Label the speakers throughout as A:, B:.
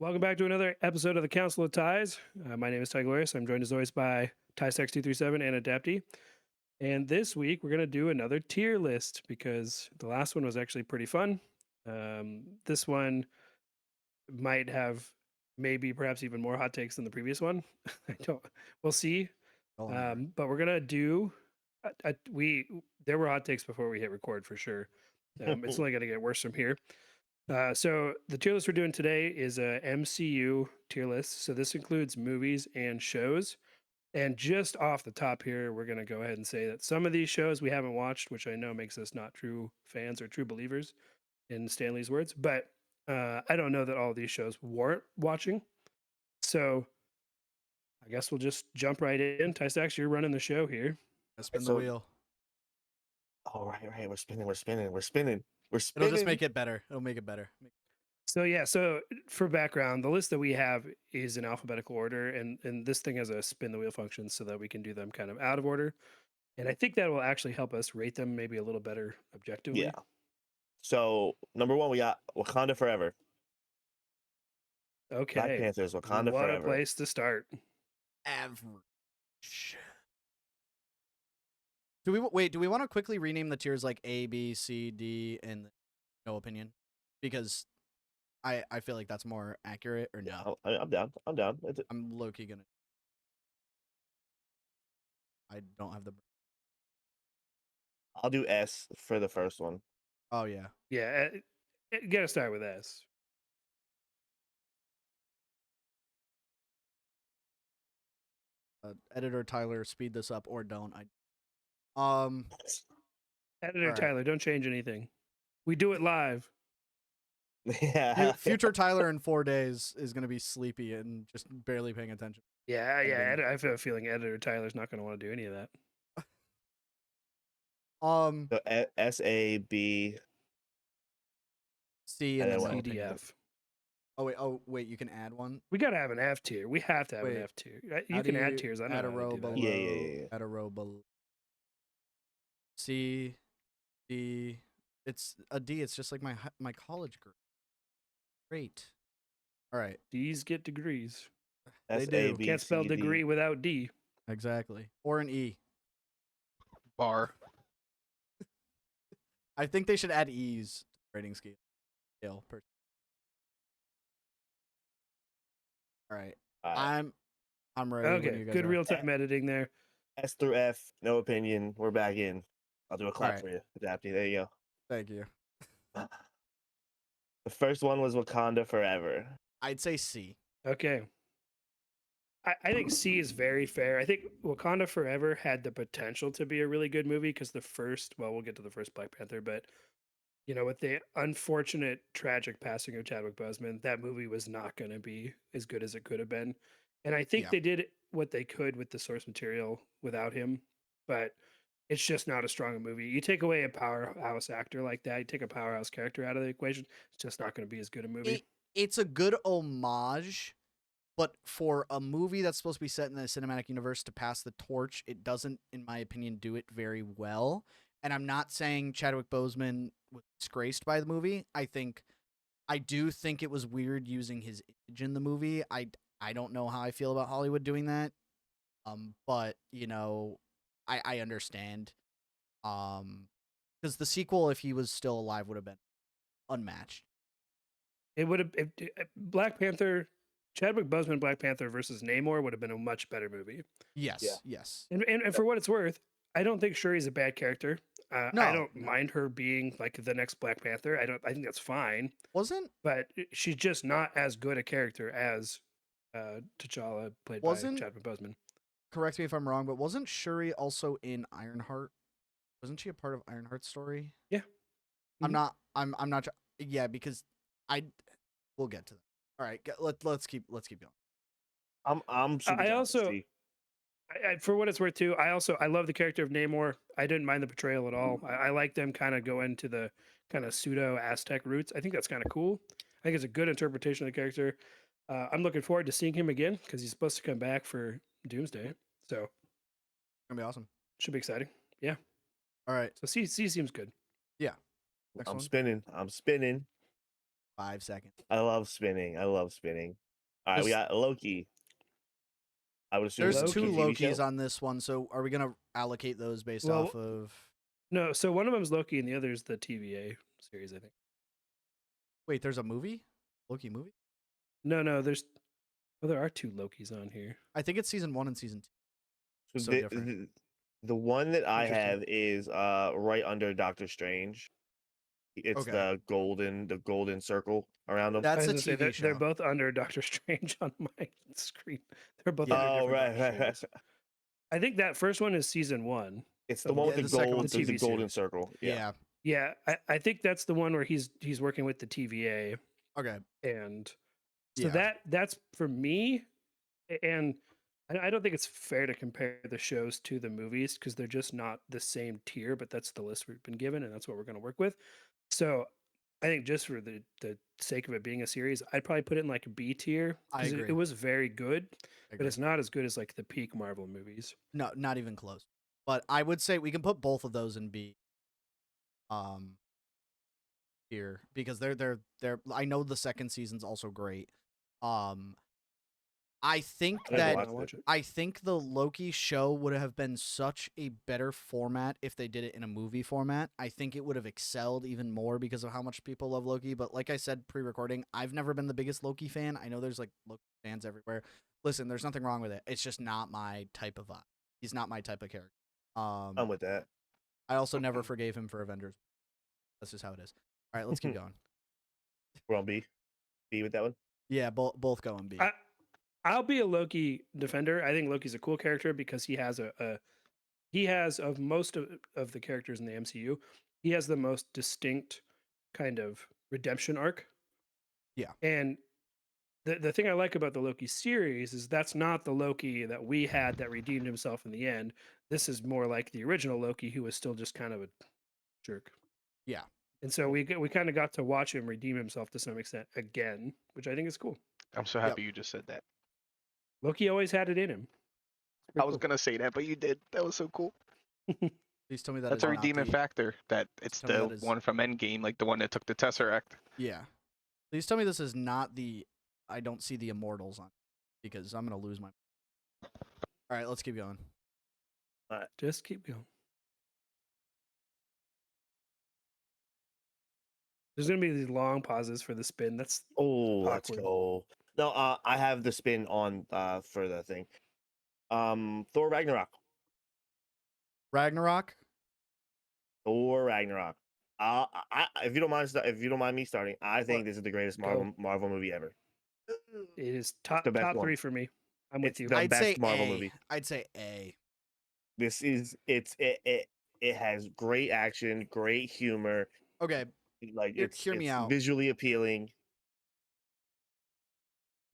A: Welcome back to another episode of the Council of Ties. My name is Ty Glorious. I'm joined as always by TySex237 and Adapty. And this week we're going to do another tier list because the last one was actually pretty fun. This one might have maybe perhaps even more hot takes than the previous one. We'll see. But we're going to do, there were hot takes before we hit record for sure. It's only going to get worse from here. So the tier list we're doing today is a MCU tier list. So this includes movies and shows. And just off the top here, we're going to go ahead and say that some of these shows we haven't watched, which I know makes us not true fans or true believers in Stanley's words, but I don't know that all of these shows warrant watching. So I guess we'll just jump right in. Tysax, you're running the show here.
B: Spin the wheel.
C: Oh, right. We're spinning.
B: It'll just make it better. It'll make it better.
A: So for background, the list that we have is in alphabetical order, and this thing has a spin the wheel function so that we can do them kind of out of order. And I think that will actually help us rate them maybe a little better objectively.
C: Yeah. So number one, we got Wakanda Forever.
A: Okay.
C: Black Panthers, Wakanda
A: what
C: Forever.
A: What a place to start.
B: Average. Do we want to quickly rename the tiers like A, B, C, D, and no opinion? Because I feel like that's more accurate, or no?
C: I'm down.
B: I'm low-key gonna. I don't have the.
C: I'll do S for the first one.
B: Oh yeah.
A: Yeah. Gotta start with S.
B: Editor Tyler, speed this up or don't.
A: Editor
B: right.
A: Tyler, don't change anything. We do it live.
C: Yeah.
B: Future Tyler in 4 days is gonna be sleepy and just barely paying attention.
A: Yeah. I have a feeling Editor Tyler's not going to want to do any of that.
C: So S, A, B,
B: C,
C: and
B: and
C: then
B: then
C: what?
B: no opinion.
A: PDF.
B: Oh wait, you can add one.
A: We got to have an F tier. We have to have
B: Wait,
A: an F tier. You
B: How
A: can
B: do
A: add
B: you
A: tiers. I know
B: add a
A: how to
B: row
A: do that.
B: below.
C: Yeah.
B: Add a row below. C, D. It's a D. It's just like my college group. Great. All right.
A: D's get degrees.
C: S,
B: They
C: A,
B: do.
C: B,
A: Can't spell
C: C, D.
A: degree without D.
B: Exactly. Or an E.
D: Bar.
B: I think they should add E's to the rating scale. All right. I'm ready. when
A: Okay,
B: you guys
A: good
B: are.
A: real-time editing there.
C: S through F, no opinion. We're back in. I'll do a clap
B: Alright.
C: for you, Adapty. There you
B: Thank you.
C: go. The first one was Wakanda Forever.
B: I'd say C.
A: Okay. I think C is very fair. I think Wakanda Forever had the potential to be a really good movie because we'll get to the first Black Panther, but with the unfortunate tragic passing of Chadwick Boseman, that movie was not going to be as good as it could have been. And I think they did what they could with the source material without him, but it's just not as strong a movie. You take away a powerhouse actor like that, you take a powerhouse character out of the equation, it's just not going to be as good a movie.
B: It's a good homage, but for a movie that's supposed to be set in the cinematic universe to pass the torch, it doesn't, in my opinion, do it very well. And I'm not saying Chadwick Boseman was disgraced by the movie. I do think it was weird using his image in the movie. I don't know how I feel about Hollywood doing that. But I understand. Because the sequel, if he was still alive, would have been unmatched.
A: It would have Black Panther, Chadwick Boseman, Black Panther versus Namor would have been a much better movie.
B: Yes,
C: Yeah.
B: yes.
A: And for what it's worth, I don't think Shuri's a bad character.
B: No,
A: I don't mind her being like the next Black Panther. I think that's fine. But she's just not as good a character as T'Challa played by Chadwick Boseman.
B: Correct me if I'm wrong, but wasn't Shuri also in Ironheart? Wasn't she a part of Ironheart's story?
A: Yeah.
B: I'm not. Yeah, because we'll get to that. All right, let's keep going.
C: I'm super
A: I
C: down
A: also
C: with C.
A: for what it's worth too, I love the character of Namor. I didn't mind the portrayal at all. I like them kind of go into the kind of pseudo Aztec roots. I think that's kind of cool. I think it's a good interpretation of the character. I'm looking forward to seeing him again because he's supposed to come back for Doomsday. So
B: It's gonna be awesome.
A: Should be exciting. Yeah.
B: All right.
A: So C seems good.
B: Yeah.
C: I'm spinning.
B: 5 seconds.
C: I love spinning. All right, we
B: There's-
C: got Loki. I would assume
B: There's
C: it's a
B: two
C: TV
B: Lokis
C: show.
B: on this one, so are we gonna allocate those based
A: Well,
B: off of?
A: No, so one of them's Loki and the other's the TVA series, I think.
B: Wait, there's a movie, Loki movie.
A: No, there are two Lokis on here.
B: I think it's season 1 and season 2.
C: So
B: So different.
C: the one that I
A: Interesting.
C: have is right under Doctor Strange. It's
B: Okay.
C: the golden circle around him.
A: I
B: That's
A: was
B: a
A: gonna say
B: TV show.
A: they're both under Doctor Strange on my screen. They're both
B: Yeah.
A: under
C: Oh,
A: different
C: right,
A: Doctor
C: right,
A: Stranges.
C: right.
A: I think that first one is season 1.
C: It's the
A: So
C: one
B: Yeah,
C: with
B: the
C: the
B: second
C: gold,
B: one's
C: the
A: TV
C: golden
A: series.
C: circle.
B: Yeah.
A: Yeah, I think that's the one where he's working with the TVA,
B: Okay.
A: and so
B: Yeah.
A: that's for me. And I don't think it's fair to compare the shows to the movies because they're just not the same tier. But that's the list we've been given, and that's what we're going to work with. So I think just for the sake of it being a series, I'd probably put it in like a B tier
B: I
A: because
B: agree.
A: it was very good,
B: I
A: but
B: agree.
A: it's not as good as like the peak Marvel movies.
B: No, not even close. But I would say we can put both of those in B. Here because they're I know the second season's also great. I think
C: I never
B: that
C: watched
A: I'll watch it.
B: I think the Loki show would have been such a better format if they did it in a movie format. I think it would have excelled even more because of how much people love Loki. But like I said pre-recording, I've never been the biggest Loki fan. I know there's like Loki fans everywhere. Listen, there's nothing wrong with it. It's just not my type of vibe. He's not my type of character.
C: I'm with that.
B: I also never forgave him for Avengers. That's just how it is. All right, let's keep going.
C: We're on B. B with that one.
B: Yeah, both go in B.
A: I'll be a Loki defender. I think Loki's a cool character because he has he has of most of the characters in the MCU, he has the most distinct kind of redemption arc.
B: Yeah.
A: And the thing I like about the Loki series is that's not the Loki that we had that redeemed himself in the end. This is more like the original Loki who was still just kind of a jerk.
B: Yeah.
A: And so we kind of got to watch him redeem himself to some extent again, which I think is cool.
D: I'm so happy you just said that.
A: Loki always had it in him.
D: I was gonna say that, but you did. That was so cool.
B: Please tell me that
D: That's
B: is
D: a
B: not
D: redeeming
B: the-
D: factor. That it's
B: Tell me
D: the
B: that is-
D: one from Endgame, like the one that took the Tesseract.
B: Yeah. Please tell me this is not the I don't see the immortals on because I'm gonna lose my. All right, let's keep going.
A: Just keep going. There's gonna be these long pauses for the spin. That's
C: Oh, let's
A: Awkward.
C: go. No, I have the spin on for the thing. Thor Ragnarok.
B: Ragnarok.
C: Thor Ragnarok. If you don't mind, if you don't mind me starting, I think this is the greatest
A: Go.
C: Marvel movie ever.
A: it is top
C: the best
A: top
C: one.
A: 3 for me. I'm with
C: It's
A: you.
C: the
B: I'd
C: best
B: say
C: Marvel
B: A.
C: movie.
B: I'd say A.
C: This is it has great action, great humor.
B: Okay,
C: Like
B: Hear me
C: it's
B: out.
C: visually appealing.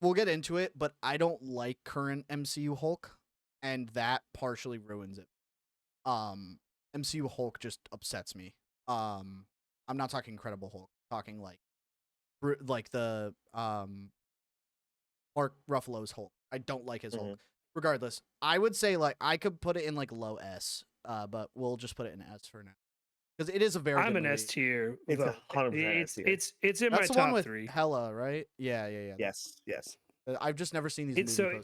B: we'll get into it, but I don't like current MCU Hulk, and that partially ruins it. MCU Hulk just upsets me. I'm not talking Incredible Hulk. I'm talking like the Mark Ruffalo's Hulk. I don't like his Hulk. Regardless, I would say like I could put it in like low S, but we'll just put it in S for now because it is a very.
A: I'm
B: good
A: an
B: movie.
A: S tier.
C: It's
A: vote.
C: 100% S tier.
A: It's in
B: That's
A: my
B: the one
A: top
B: with
A: 3.
B: Hella, right? Yeah.
C: Yes.
B: I've just never seen these
A: It's
B: movie
A: so-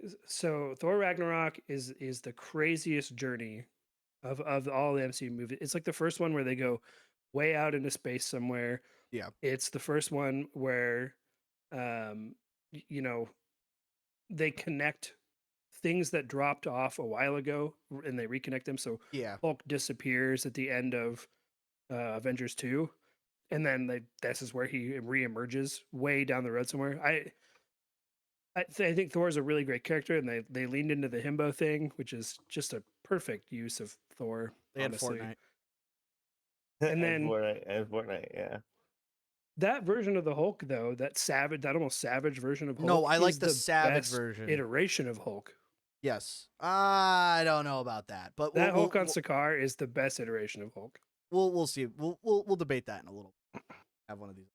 B: posters.
A: So Thor Ragnarok is the craziest journey of all the MCU movies. It's like the first one where they go way out into space somewhere.
B: Yeah.
A: It's the first one where you know, they connect things that dropped off a while ago and they reconnect them. So
B: Yeah.
A: Hulk disappears at the end of Avengers 2, and then this is where he reemerges way down the road somewhere. I think Thor is a really great character, and they leaned into the himbo thing, which is just a perfect use of Thor.
B: They had
A: honestly.
B: Fortnite.
A: And then-
C: Fortnite, yeah.
A: That version of the Hulk, though, that almost savage version of Hulk.
B: No, I like
A: is
B: the savage
A: best
B: version.
A: iteration of Hulk.
B: Yes. I don't know about that, but
A: That
B: we'll,
A: Hulk on Sakaar is the best iteration of Hulk.
B: we'll see. We'll debate that in a little. Have one of these.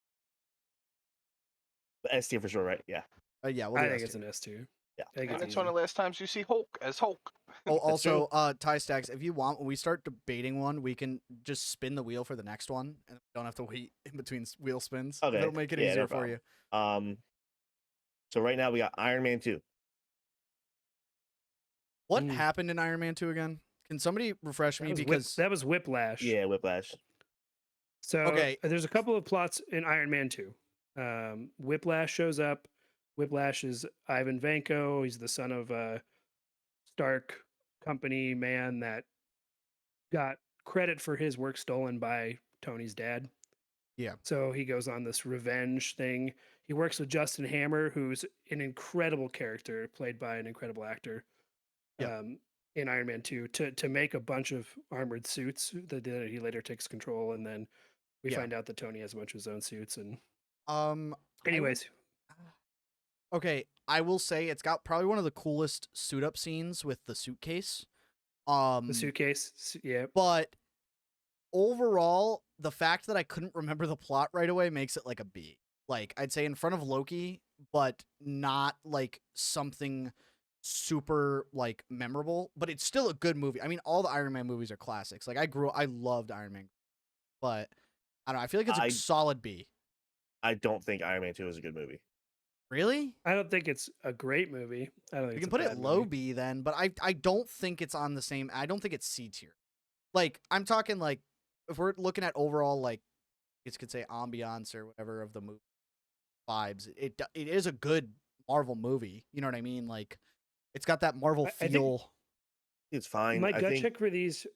C: S tier for sure, right? Yeah.
B: Yeah, we'll
A: I
B: do
A: think
B: S
A: it's
B: tier.
A: an S tier. I think
D: And
A: it's
D: it's one of
A: easy.
D: the last times you see Hulk as Hulk.
B: Oh,
C: That's true.
B: also, Tie Stacks, if you want, when we start debating one, we can just spin the wheel for the next one, and we don't have to wait in between wheel spins.
C: Okay.
B: It'll make it
C: Yeah, no
B: easier for you.
C: problem. So right now we got Iron Man 2.
B: What
A: Mm.
B: happened in Iron Man 2 again? Can somebody refresh
A: That
B: me?
A: was,
B: Because
A: that was Whiplash.
C: Yeah, Whiplash.
A: So
B: Okay.
A: there's a couple of plots in Iron Man 2. Whiplash shows up. Whiplash is Ivan Vanko. He's the son of a Stark company man that got credit for his work stolen by Tony's dad.
B: Yeah.
A: So he goes on this revenge thing. He works with Justin Hammer, who's an incredible character, played by an incredible actor.
B: Yeah.
A: In Iron Man 2 to make a bunch of armored suits that he later takes control, and then we
B: Yeah.
A: find out that Tony has a bunch of his own suits. And
B: I would-
A: anyways,
B: okay, I will say it's got probably one of the coolest suit up scenes with the suitcase.
A: the suitcase, yeah,
B: But overall, the fact that I couldn't remember the plot right away makes it like a B. Like, I'd say in front of Loki, but not like something super like memorable, but it's still a good movie. I mean, all the Iron Man movies are classics. Like I loved Iron Man, but I don't know, I feel like it's a solid B.
C: I don't think Iron Man 2 is a good movie.
B: Really?
A: I don't think it's a great movie. I don't think
B: You
A: it's
B: can
A: a
B: put it
A: bad
B: low
A: movie.
B: B then, but I don't think it's on the same. I don't think it's C tier. Like I'm talking like if we're looking at overall like you could say ambiance or whatever of the movie vibes. It is a good Marvel movie. You know what I mean? Like it's got that Marvel
A: I think-
B: feel.
C: It's fine.
A: My
C: I
A: gut
C: think
A: check for these.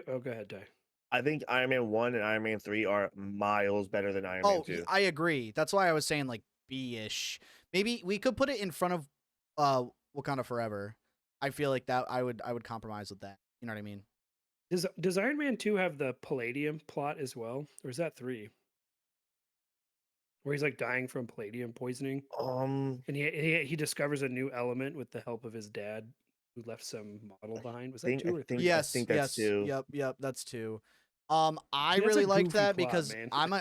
A: Oh, go ahead, Ty.
C: I think Iron Man 1 and Iron Man 3 are miles better than Iron Man
B: Oh,
C: 2.
B: I agree. That's why I was saying like B-ish. Maybe we could put it in front of Wakanda Forever. I feel like that I would compromise with that. You know what I mean?
A: Does Iron Man 2 have the palladium plot as well, or is that 3? Where he's like dying from palladium poisoning, and he discovers a new element with the help of his dad, who left some model behind. Was that
C: think-
A: 2 or
C: I
A: 3?
C: think-
B: Yes,
C: think that's
B: yes,
C: 2.
B: yep, that's 2. I
A: See, that's a
B: really liked
A: goofy
B: that
A: plot,
B: because
A: man.
B: I'm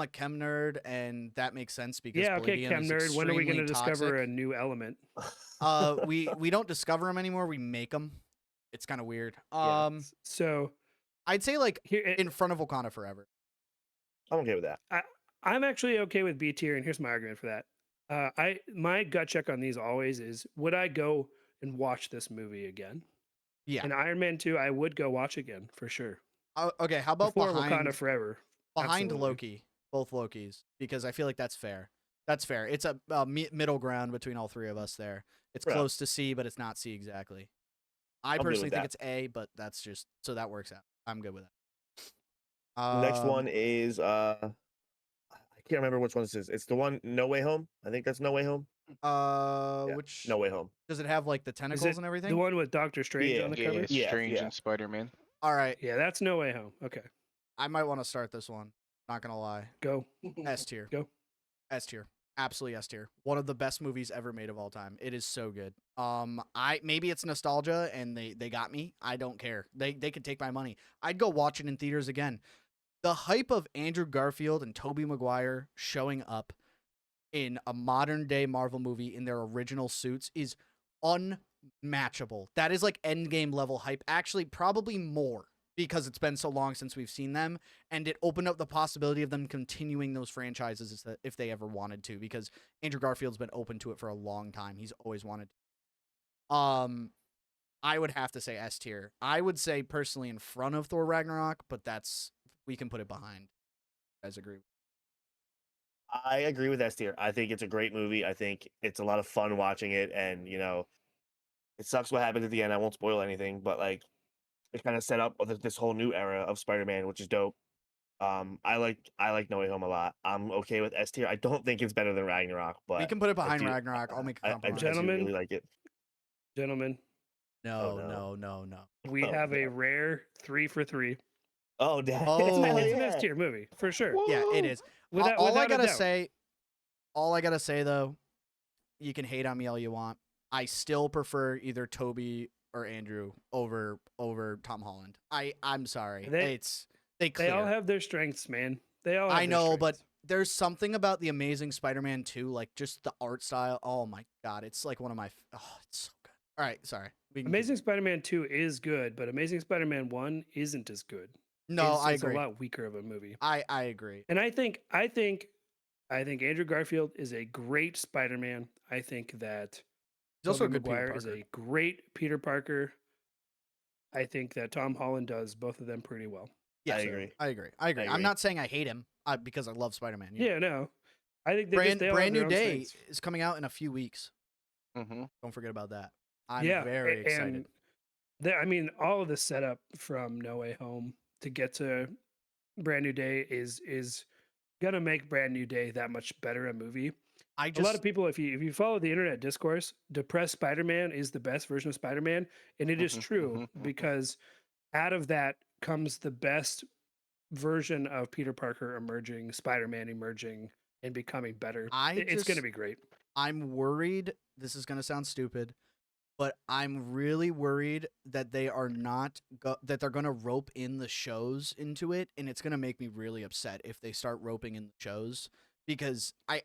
B: a chem nerd, and that makes sense because
A: Yeah, okay,
B: palladium
A: chem
B: is
A: nerd. When are we going to
B: extremely
A: discover a
B: toxic.
A: new element?
B: We don't discover them anymore. We make them. It's kind of weird.
A: Yeah. So
B: I'd say like
A: here,
B: in front of Wakanda Forever.
C: I'm okay with that.
A: I'm actually okay with B tier, and here's my argument for that. My gut check on these always is: would I go and watch this movie again?
B: Yeah.
A: And Iron Man 2, I would go watch again for sure.
B: Okay. How about
A: Before
B: behind
A: Wakanda Forever?
B: behind
A: Absolutely.
B: Loki? Both Lokis, because I feel like that's fair. That's fair. It's a middle ground between all three of us there. It's
C: Yeah.
B: close to C, but it's not C exactly. I
C: good with
B: personally think
C: that.
B: it's A, but that's just so that works out. I'm good with that.
C: The next one is I can't remember which one this is. It's the one No Way Home. I think that's No Way Home. Yeah,
B: Which
C: No Way Home.
B: does it have like the
A: Is
B: tentacles
A: it
B: and everything?
A: the one with Doctor Strange
C: Yeah.
A: on the
D: Yeah,
A: cover?
C: Yeah,
D: Strange
C: yeah.
D: and Spider-Man.
B: All right,
A: Yeah, that's No Way Home. Okay,
B: I might want to start this one. Not gonna lie,
A: go.
B: S tier.
A: Go.
B: S tier. Absolutely S tier. One of the best movies ever made of all time. It is so good. Maybe it's nostalgia and they got me. I don't care. They could take my money. I'd go watch it in theaters again. The hype of Andrew Garfield and Tobey Maguire showing up in a modern day Marvel movie in their original suits is unmatchable. That is like Endgame level hype. Actually, probably more because it's been so long since we've seen them, and it opened up the possibility of them continuing those franchises if they ever wanted to, because Andrew Garfield's been open to it for a long time. He's always wanted to. I would have to say S tier. I would say personally in front of Thor Ragnarok, but we can put it behind. You guys agree?
C: I agree with S tier. I think it's a great movie. I think it's a lot of fun watching it, and it sucks what happens at the end. I won't spoil anything, but like it kind of set up this whole new era of Spider-Man, which is dope. I like No Way Home a lot. I'm okay with S tier. I don't think it's better than Ragnarok, but
B: We can put it behind
C: do-
B: Ragnarok. I'll make a
C: I
B: compromise.
C: do
A: Gentlemen.
C: really like it.
A: Gentlemen,
B: No,
C: Oh,
B: no.
A: we
C: Oh,
A: have a
C: no.
A: rare 3 for 3.
C: Oh, damn.
B: Oh.
A: It's an S tier movie for sure.
B: Yeah, it is.
A: Without,
B: all I
A: without a
B: gotta
A: doubt.
B: all I gotta say though, you can hate on me all you want. I still prefer either Toby or Andrew over Tom Holland. I'm sorry.
A: They
B: They
A: all
B: clear.
A: have their strengths, man. They all. Have
B: I
A: their
B: know, but
A: strengths.
B: there's something about the Amazing Spider-Man 2, like just the art style. Oh my god, it's like one of my. Oh, it's so good. All right, sorry. We can
A: Amazing Spider-Man 2 is good, but Amazing Spider-Man 1 isn't as good.
B: No, I
A: It's
B: agree.
A: a lot weaker of a movie.
B: I agree.
A: And I think Andrew Garfield is a great Spider-Man. I think that
B: He's also a
A: Tobey
B: good Peter
A: Maguire is
B: Parker.
A: a great Peter Parker. I think that Tom Holland does both of them pretty well.
B: Yeah,
C: I agree.
B: I agree. I'm
C: agree.
B: not saying I hate him because I love Spider-Man.
A: Yeah, no. I think
B: Brand
A: they all have their
B: New
A: own
B: Day
A: strengths.
B: is coming out in a few weeks.
D: Mm-hmm.
B: Don't forget about that. I'm
A: Yeah,
B: very excited.
A: I mean, all of the setup from No Way Home to get to Brand New Day is gonna make Brand New Day that much better a movie.
B: I
A: A lot of
B: just
A: people, if you follow the internet discourse, depressed Spider-Man is the best version of Spider-Man, and it is true because out of that comes the best version of Peter Parker emerging, Spider-Man emerging, and becoming better. It's going to be great.
B: I'm worried. This is gonna sound stupid, but I'm really worried that they are not that they're gonna rope in the shows into it, and it's gonna make me really upset if they start roping in the shows because I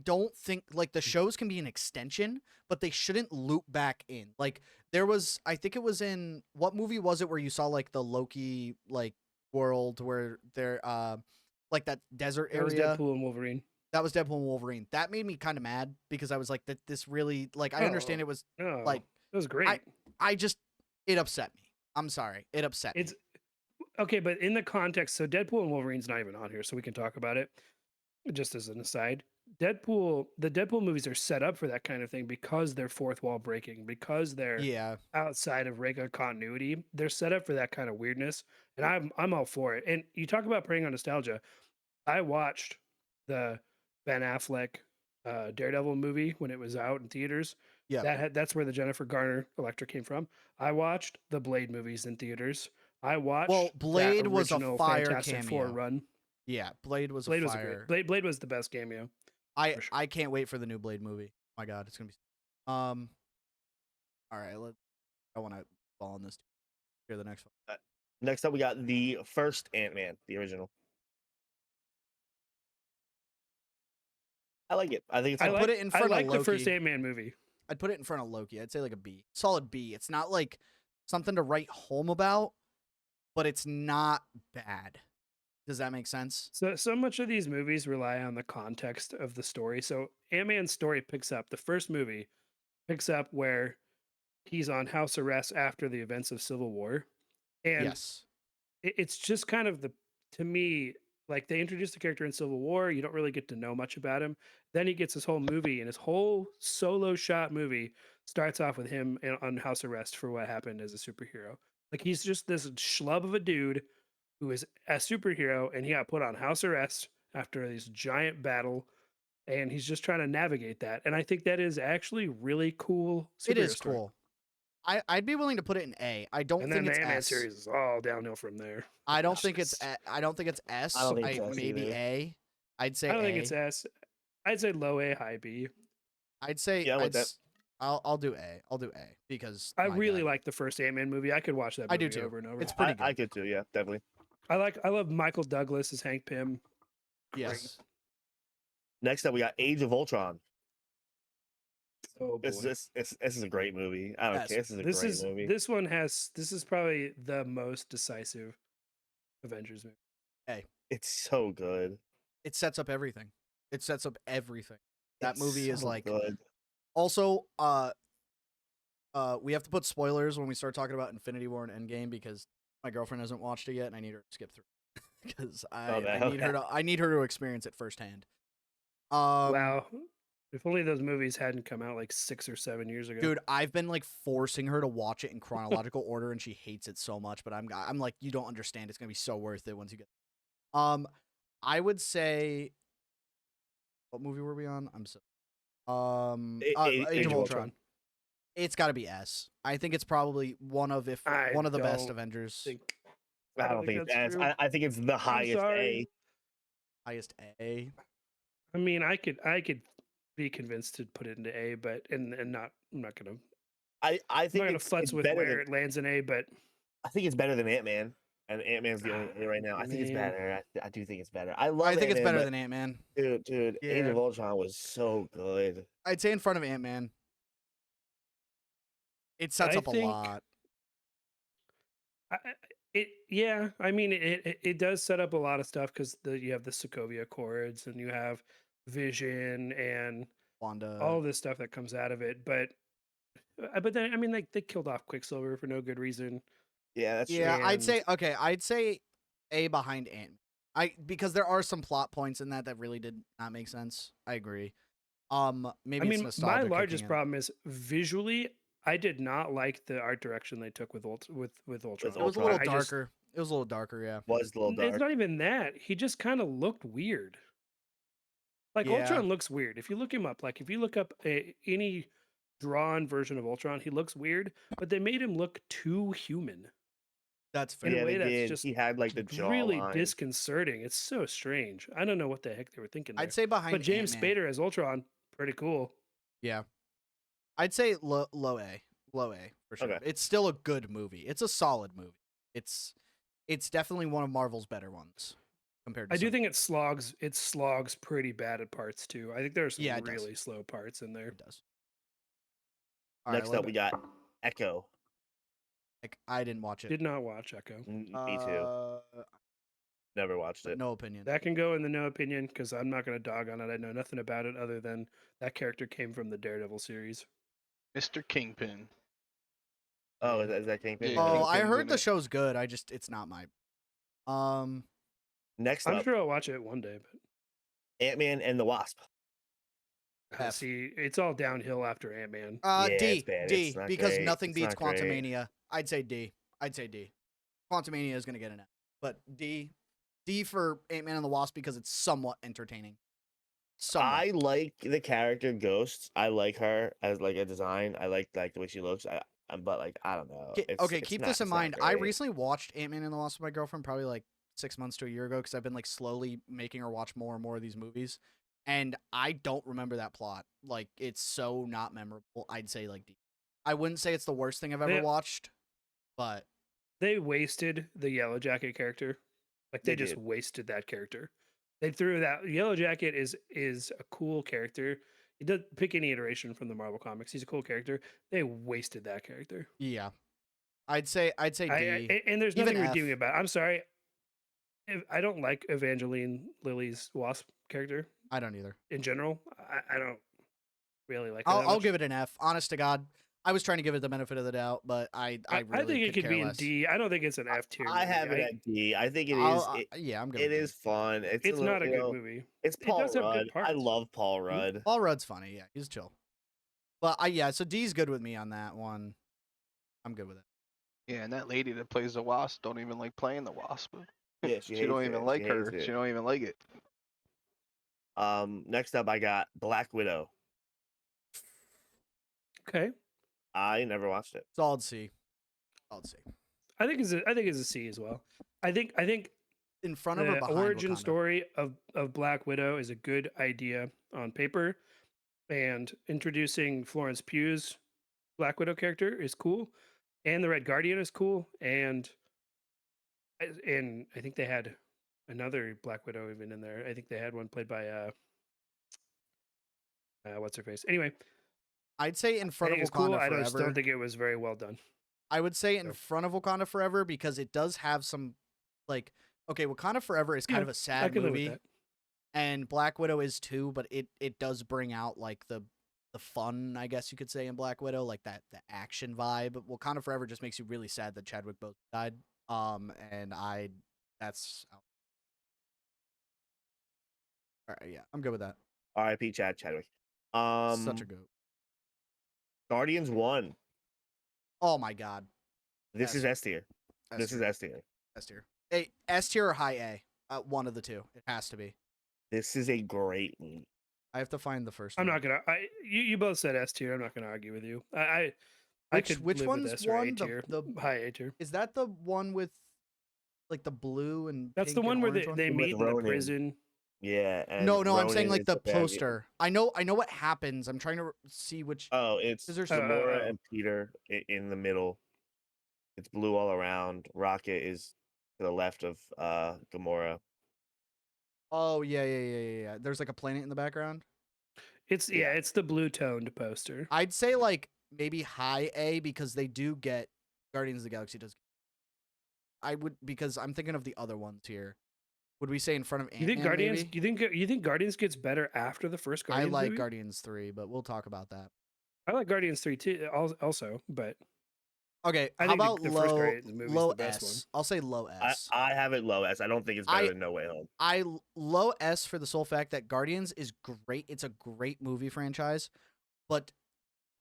B: don't think like the shows can be an extension, but they shouldn't loop back in. Like there was, I think it was in what movie was it where you saw like the Loki like world where they're like that desert
A: That was
B: area.
A: Deadpool and Wolverine.
B: That was Deadpool and Wolverine. That made me kind of mad because I was like, that this really like I understand it was
A: No,
B: like
A: it was great.
B: I just it upset me. I'm sorry, it upset me.
A: It's okay, but in the context, so Deadpool and Wolverine's not even on here, so we can talk about it. Just as an aside, the Deadpool movies are set up for that kind of thing because they're fourth wall breaking, because they're
B: Yeah,
A: outside of regular continuity. They're set up for that kind of weirdness, and I'm all for it. And you talk about preying on nostalgia. I watched the Ben Affleck Daredevil movie when it was out in theaters.
B: yeah.
A: That's where the Jennifer Garner Electra came from. I watched the Blade movies in theaters. I watched
B: Well, Blade
A: that
B: was a
A: original
B: fire
A: Fantastic Four
B: cameo.
A: run.
B: Yeah, Blade was
A: Blade
B: a
A: was a
B: fire.
A: great Blade was the best cameo.
B: I
A: for sure.
B: I can't wait for the new Blade movie. Oh my god, it's gonna be. All right, I want to fall on this. Here, the next one.
C: Next up, we got the first Ant-Man, the original. I like it. I think it's
B: I'd
C: fun.
B: put it in front
A: I like
B: of
A: the first
B: Loki.
A: Ant-Man movie.
B: I'd put it in front of Loki. I'd say like a B, solid B. It's not like something to write home about, but it's not bad. Does that make sense?
A: So much of these movies rely on the context of the story. So Ant-Man's story picks up. The first movie picks up where he's on house arrest after the events of Civil War, and
B: Yes.
A: it's just kind of to me, like they introduced the character in Civil War. You don't really get to know much about him. Then he gets his whole movie, and his whole solo shot movie starts off with him on house arrest for what happened as a superhero. Like he's just this schlub of a dude who is a superhero, and he got put on house arrest after this giant battle, and he's just trying to navigate that. And I think that is actually really cool.
B: It is
A: story.
B: cool. I'd be willing to put it in A. I don't
A: And
B: think
A: then
B: it's
A: the Ant-Man
B: S.
A: series is all downhill from there.
B: I don't think it's I don't think it's S.
C: I don't think it's S
B: Maybe
C: either.
B: A. I'd say
A: I don't
B: A.
A: think it's S. I'd say low A, high B.
B: I'd say
C: Yeah, with that.
B: I'll do A. I'll do A because
A: I
B: my
A: really
B: God.
A: like the first Ant-Man movie. I could watch that
B: I
A: movie
B: do too.
A: over and over.
B: It's pretty good.
C: I could too. Yeah, definitely.
A: I love Michael Douglas as Hank Pym.
B: Yes.
C: Next up, we got Age of Ultron.
A: Oh boy.
C: This is a great movie. I don't
B: Yes.
C: care. This is a great movie.
A: This is probably the most decisive Avengers movie.
C: It's so good.
B: It sets up everything. It sets up everything. That
C: It's
B: movie is
C: so
B: like
C: good.
B: also we have to put spoilers when we start talking about Infinity War and Endgame because my girlfriend hasn't watched it yet and I need her to skip through because I need her to experience it firsthand.
A: Wow. If only those movies hadn't come out like 6 or 7 years ago.
B: Dude, I've been like forcing her to watch it in chronological order and she hates it so much, but I'm like, you don't understand. It's gonna be so worth it once you get. I would say, what movie were we on? I'm so. Age of Ultron. It's got to be S. I think it's probably one of the best
A: don't
B: Avengers.
C: I don't think it's
A: that's
C: S.
A: true.
C: I think it's the highest A.
A: sorry.
B: Highest A.
A: I mean, I could be convinced to put it into A, but and not I'm not gonna
C: I think
A: I'm not gonna
C: it's
A: futz with
C: better
A: where
C: than,
A: it lands in A, but
C: I think it's better than Ant-Man. and Ant-Man's the only A right now. I think it's
A: Man.
C: better. I do think it's better. I love
B: I think it's
C: Ant-Man,
B: better
C: but
B: than Ant-Man.
C: dude, Age
B: Yeah.
C: of Ultron was so good.
B: I'd say in front of Ant-Man. It sets
A: I
B: up a
A: think-
B: lot.
A: Yeah, I mean it does set up a lot of stuff because you have the Sokovia Accords and you have Vision and
B: Wanda.
A: all this stuff that comes out of it, but then I mean like they killed off Quicksilver for no good reason.
C: Yeah, that's true.
B: Yeah, I'd say
A: And-
B: okay. I'd say A behind Ant. Because there are some plot points in that really did not make sense. I agree. Maybe
A: I
B: it's
A: mean,
B: nostalgia.
A: my
B: kicking
A: largest
B: in.
A: problem is visually. I did not like the art direction they took with Ultron.
B: It was a
C: Ultron.
B: little
A: I just-
B: darker. It was a little darker. Yeah.
C: Was a little dark.
A: It's not even that. He just kind of looked weird. Like
B: Yeah.
A: Ultron looks weird. If you look him up, like if you look up any drawn version of Ultron, he looks weird. But they made him look too human
B: That's
A: in
B: fair.
A: a way
C: they
A: that's
C: did.
A: just
C: He had like the jaw
A: really
C: line.
A: disconcerting. It's so strange. I don't know what the heck they were thinking there.
B: I'd say behind.
A: But James
B: Ant-Man.
A: Spader as Ultron, pretty cool.
B: Yeah. I'd say low A. Low A for sure.
C: Okay.
B: It's still a good movie. It's a solid movie. It's definitely one of Marvel's better ones compared to
A: I do
B: some.
A: think it slogs pretty bad at parts too. I think there's some
B: Yeah, it does.
A: really slow parts in there.
B: It does. All right,
C: Next
B: what
C: up, we got Echo.
B: like I didn't watch it.
A: Did not watch Echo.
C: Me too. Never watched it.
B: No opinion.
A: That can go in the no opinion because I'm not going to dog on it. I know nothing about it other than that character came from the Daredevil series.
D: Mr. Kingpin.
C: Oh, is that Kingpin?
D: Yeah.
B: Oh, I
D: Kingpin's
B: heard
D: in
B: the
D: it.
B: show's good. It's not my.
C: Next
A: I'm
C: up,
A: sure I'll watch it one day, but
C: Ant-Man and the Wasp.
B: F.
A: see, it's all downhill after Ant Man.
C: Yeah,
B: D
C: it's bad.
B: D
C: It's not
B: because
C: great.
B: nothing
C: It's
B: beats
C: not great.
B: Quantumania. I'd say D. Quantumania is gonna get an F, but D for Ant-Man and the Wasp because it's somewhat entertaining. Somewhat.
C: I like the character Ghost. I like her as like a design. I like the way she looks. But like I don't know.
B: Okay, keep this in
C: it's not
B: mind. I
C: great.
B: recently watched Ant-Man and the Wasp with my girlfriend probably like 6 months to a year ago because I've been like slowly making her watch more and more of these movies, and I don't remember that plot. Like it's so not memorable. I'd say like D. I wouldn't say it's the worst thing I've ever
A: Yeah.
B: watched, but
A: They wasted the Yellow Jacket character. Like they
C: They
A: just
C: did.
A: wasted that character. They threw that Yellow Jacket is a cool character. He does pick any iteration from the Marvel comics. He's a cool character. They wasted that character.
B: yeah, I'd say D.
A: And there's
B: Even
A: nothing
B: F.
A: redeeming about it. I'm sorry. I don't like Evangeline Lilly's Wasp character
B: I don't either.
A: in general. I don't really like her that
B: I'll
A: much.
B: give it an F. Honest to God, I was trying to give it the benefit of the doubt, but I really
A: think it could
B: care
A: be in
B: less.
A: D. I don't think it's an F tier.
C: I
A: movie.
C: have it at D. I think it is.
B: Yeah, I'm good.
C: It
B: with D.
C: is fun. It's
A: It's
C: a little,
A: not a
C: you
A: good
C: know,
A: movie.
C: It's
A: It
C: Paul
A: does have good
C: Rudd. I
A: parts.
C: love Paul Rudd.
B: Paul Rudd's funny. Yeah, he's chill. But yeah, so D's good with me on that one. I'm good with it.
D: Yeah, and that lady that plays the Wasp don't even like playing the Wasp.
C: Yeah,
D: She don't even like her. She don't even like it.
C: Next up, I got Black Widow.
A: Okay.
C: I never watched it.
B: Solid C. Solid C.
A: I think it's a C as well. I think
B: In front of or
A: the
B: behind
A: origin
B: Wakanda?
A: story of Black Widow is a good idea on paper, and introducing Florence Pugh's Black Widow character is cool, and the Red Guardian is cool, and I think they had another Black Widow even in there. I think they had one played by what's her face. Anyway,
B: I'd say in
A: I
B: front
A: think
B: of
A: it's cool.
B: Wakanda
A: I
B: Forever.
A: just don't think it was very well done.
B: I would say in
A: So-
B: front of Wakanda Forever because it does have some like okay, Wakanda Forever is kind
A: Yeah,
B: of a
A: I
B: sad
A: can live with
B: movie,
A: that.
B: and Black Widow is too, but it does bring out like the fun, I guess you could say, in Black Widow, like the action vibe. Wakanda Forever just makes you really sad that Chadwick Boseman died. And that's all right. Yeah, I'm good with that.
C: R.I.P. Chadwick.
B: Such a goat.
C: Guardians 1.
B: Oh my god.
C: This is S tier. This is
B: tier.
C: S tier.
B: S tier. Hey, S tier or high A? One of the two. It has to be.
C: This is a great movie.
B: I have to find the first
A: I'm
B: one.
A: not gonna. You both said S tier. I'm not gonna argue with you. I could
B: Which
A: live
B: one's
A: with S or A
B: one?
A: tier.
B: The
A: High A tier.
B: is that the one with like the blue and
A: That's the
B: pink
A: one
B: and
A: where
B: orange
A: they
C: With
A: meet in the
C: Ronan.
A: prison.
C: Yeah. And
B: No, I'm saying
C: Ronan
B: like
C: is
B: the
C: bad guy.
B: poster. I know what happens. I'm trying to see which.
C: Oh, it's
B: Is there
C: Gamora
A: some-
C: and Peter in the middle. It's blue all around. Rocket is to the left of Gamora.
B: Oh yeah. There's like a planet in the background.
A: It's
C: Yeah.
A: it's the blue toned poster.
B: I'd say like maybe high A because they do get Guardians of the Galaxy does. I would because I'm thinking of the other ones here. Would we say in front of
A: You think
B: Ant-Man,
A: Guardians?
B: maybe?
A: You think Guardians gets better after the first
B: I
A: Guardians
B: like
A: movie?
B: Guardians 3, but we'll talk about that.
A: I like Guardians 3 too, also, but
B: Okay,
A: I
B: how
A: think
B: about
A: the first
B: low
A: Guardians movie is
B: low
A: the best
B: S? I'll say low
C: I,
B: S.
C: I have it low S. I don't think it's better
B: I-
C: than No Way Home.
B: Low S for the sole fact that Guardians is great. It's a great movie franchise, but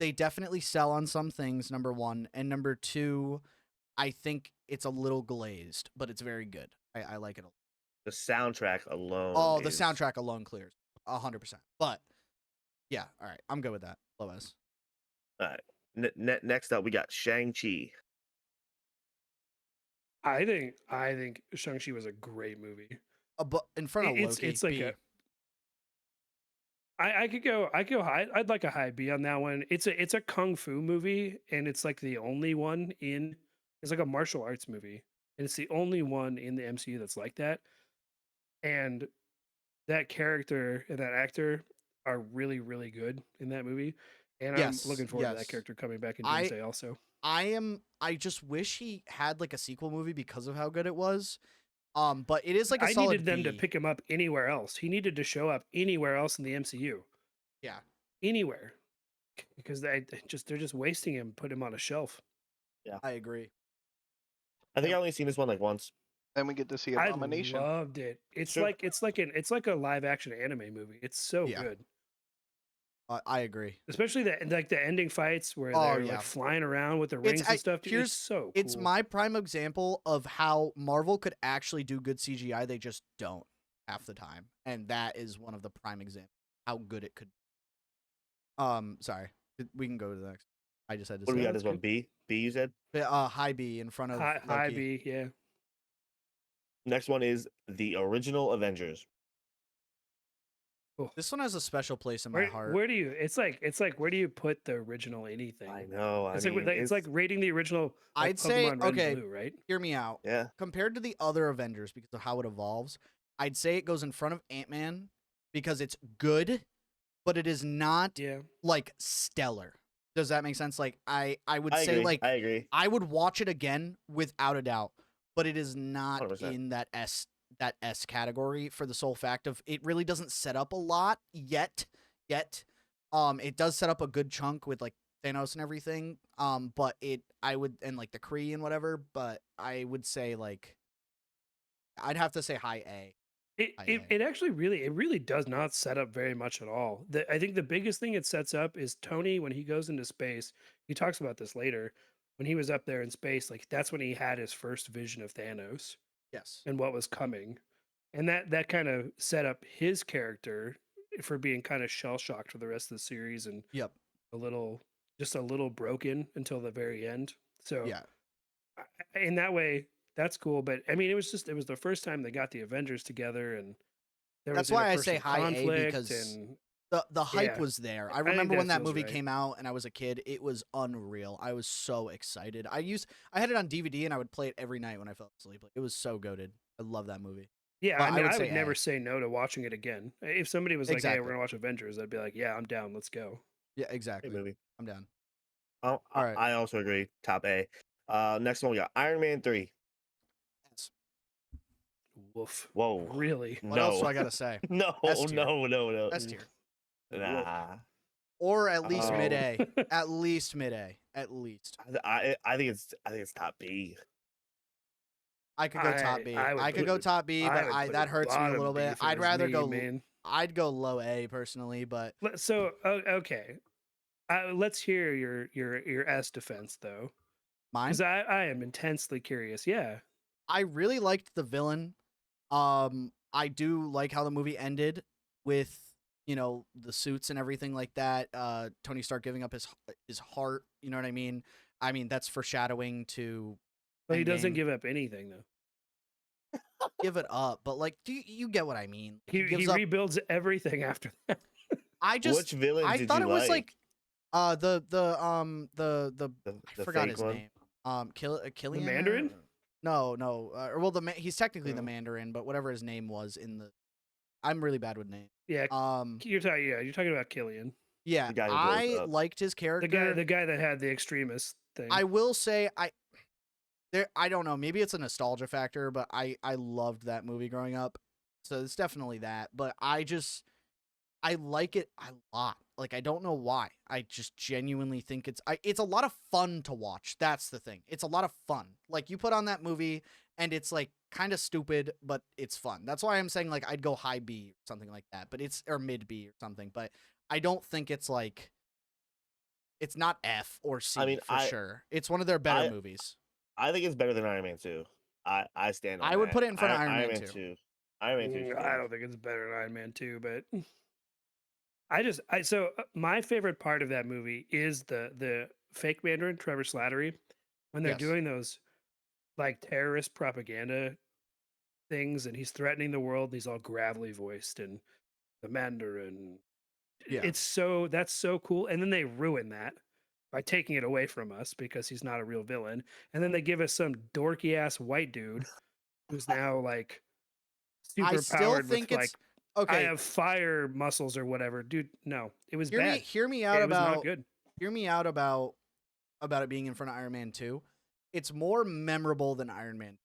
B: they definitely sell on some things, number one. And number two, I think it's a little glazed, but it's very good. I like it a lot.
C: The soundtrack alone.
B: Oh, the
C: is-
B: soundtrack alone clears 100%. But yeah, all right, I'm good with that. Low S.
C: All right. Next up, we got Shang-Chi.
A: I think Shang-Chi was a great movie.
B: But in front of Loki,
A: It's like
B: B.
A: I could go high. I'd like a high B on that one. It's a kung fu movie, and it's like the only one in. It's like a martial arts movie, and it's the only one in the MCU that's like that. And that character and that actor are really really good in that movie, and
B: Yes,
A: I'm looking forward to
B: yes.
A: that character coming back in
B: I-
A: Doomsday also.
B: I just wish he had like a sequel movie because of how good it was. But it is like a
A: I
B: solid
A: needed them to
B: B.
A: pick him up anywhere else. He needed to show up anywhere else in the MCU,
B: Yeah.
A: anywhere, because they're just wasting him, put him on a shelf.
B: I agree.
C: I think I only seen this one like once.
D: Then we get to see
A: I
D: Abomination.
A: loved it. It's
C: Sure.
A: like a live action anime movie. It's so
B: Yeah.
A: good,
B: I agree.
A: especially the ending fights where
B: Oh,
A: they're
B: yeah.
A: like flying around with the rings and stuff. Dude,
B: here's-
A: it's so
B: It's
A: cool.
B: my prime example of how Marvel could actually do good CGI. They just don't half the time, and that is one of the prime examples how good it could. Sorry, we can go to the next. I just had to
C: What do
B: say
C: we got?
A: that's
C: This one
A: good.
C: B. B. You said.
B: high B in front of
A: high
B: Loki.
A: B, yeah.
C: Next one is the original Avengers.
B: This one has a special place in my heart.
A: Where do you? It's like where do you put the original anything?
C: I know.
A: It's
C: I mean,
A: it's like rating the original. Like
B: I'd say,
A: Pokemon Red
B: okay.
A: and Blue, right?
B: Hear me out.
C: yeah.
B: Compared to the other Avengers, because of how it evolves, I'd say it goes in front of Ant-Man because it's good, but it is not
A: Yeah.
B: like stellar. Does that make sense? Like I would
C: I
B: say
C: agree.
B: like
C: I agree.
B: I would watch it again without a doubt, but it is not
C: 100%.
B: in that S category for the sole fact of it really doesn't set up a lot yet. It does set up a good chunk with like Thanos and everything. But I would and like the Kree and whatever, but I would say like I'd have to say high A.
A: It actually really does not set up very much at all. I think the biggest thing it sets up is Tony when he goes into space. He talks about this later. When he was up there in space, like that's when he had his first vision of Thanos
B: Yes.
A: and what was coming, and that kind of set up his character for being kind of shell shocked for the rest of the series and
B: Yep.
A: a little broken until the very end. So
B: Yeah.
A: in that way, that's cool. But I mean, it was the first time they got the Avengers together, and there
B: That's
A: was
B: why I say
A: interpersonal
B: high A
A: conflict
B: because
A: and
B: the hype
A: Yeah.
B: was there. I
A: think
B: remember when
A: that
B: that
A: feels
B: movie
A: right.
B: came out and I was a kid. It was unreal. I was so excited. I had it on DVD and I would play it every night when I fell asleep. Like, it was so goated. I love that movie.
A: yeah,
B: Well,
A: I
B: I
A: mean,
B: would
A: I
B: say
A: would never
B: A.
A: say no to watching it again. If somebody was like, "Hey,
B: Exactly.
A: we're gonna watch Avengers," I'd be like, "Yeah, I'm down. Let's go."
B: Yeah,
C: Great
B: exactly.
C: movie.
B: I'm down.
C: Oh,
B: All right.
C: I also agree. Top A. Next one we got Iron Man 3.
B: S.
A: Woof.
C: Whoa.
A: Really?
B: What
C: no.
B: else do I gotta say?
C: No.
B: S tier.
C: No.
B: S tier.
C: Nah.
B: Or at least
C: Oh.
B: mid A. At least mid A. At least.
C: I think it's top B.
B: I could go top B.
A: I would
B: I could
A: put
B: go
A: it-
B: top B, but
A: would put
B: that
A: it
B: hurts me a
A: bottom
B: little
A: B
B: bit.
A: if it
B: I'd
A: was
B: rather
A: me,
B: go.
A: man.
B: I'd go low A personally, but
A: So okay, let's hear your S defense though,
B: mine.
A: because I am intensely curious. Yeah,
B: I really liked the villain. I do like how the movie ended with, you know, the suits and everything like that. Tony Stark giving up his heart. You know what I mean? I mean that's foreshadowing to.
A: but he doesn't
B: Endgame.
A: give up anything though.
B: Give it up, but like, do you get what I mean?
A: He
B: gives up.
A: rebuilds everything after that.
B: I just
C: Which villain
B: I
C: did
B: thought
C: you
B: it was like
C: The
B: I forgot
C: fake
B: his
C: one?
B: name. Killian.
A: Mandarin?
B: No, no. Well, he's technically the
A: No.
B: Mandarin, but whatever his name was in the. I'm really bad with names.
A: Yeah,
B: Um,
A: you're talking about Killian,
B: yeah,
C: The guy who blows
B: I
C: up.
B: liked his
A: the
B: character.
A: guy that had the extremist thing.
B: I will say I don't know, maybe it's a nostalgia factor, but I loved that movie growing up. So it's definitely that, but I like it a lot. Like I don't know why. I just genuinely think it's a lot of fun to watch. That's the thing. It's a lot of fun. Like you put on that movie and it's like kind of stupid, but it's fun. That's why I'm saying like I'd go high B or something like that. But it's or mid B or something, but I don't think it's like it's not F or C
C: I mean,
B: for sure. It's one of their better
C: I
B: movies.
C: I think it's better than Iron Man 2. I stand on
B: I would
C: that.
B: put it in front of Iron Man 2.
C: 2. Iron Man 2 is
A: I
C: good.
A: don't think it's better than Iron Man 2, but my favorite part of that movie is the fake Mandarin, Trevor Slattery, when they're
B: Yes.
A: doing those like terrorist propaganda things, and he's threatening the world. And he's all gravelly voiced and the Mandarin.
B: Yeah.
A: That's so cool. And then they ruin that by taking it away from us because he's not a real villain. And then they give us some dorky ass white dude who's now like
B: I
A: super
B: still
A: powered
B: think
A: with
B: it's
A: like I
B: okay.
A: have fire muscles or whatever. Dude, no. It was
B: Hear me
A: bad.
B: hear me out
A: It was not
B: about
A: good.
B: hear me out about it being in front of Iron Man 2. It's more memorable than Iron Man,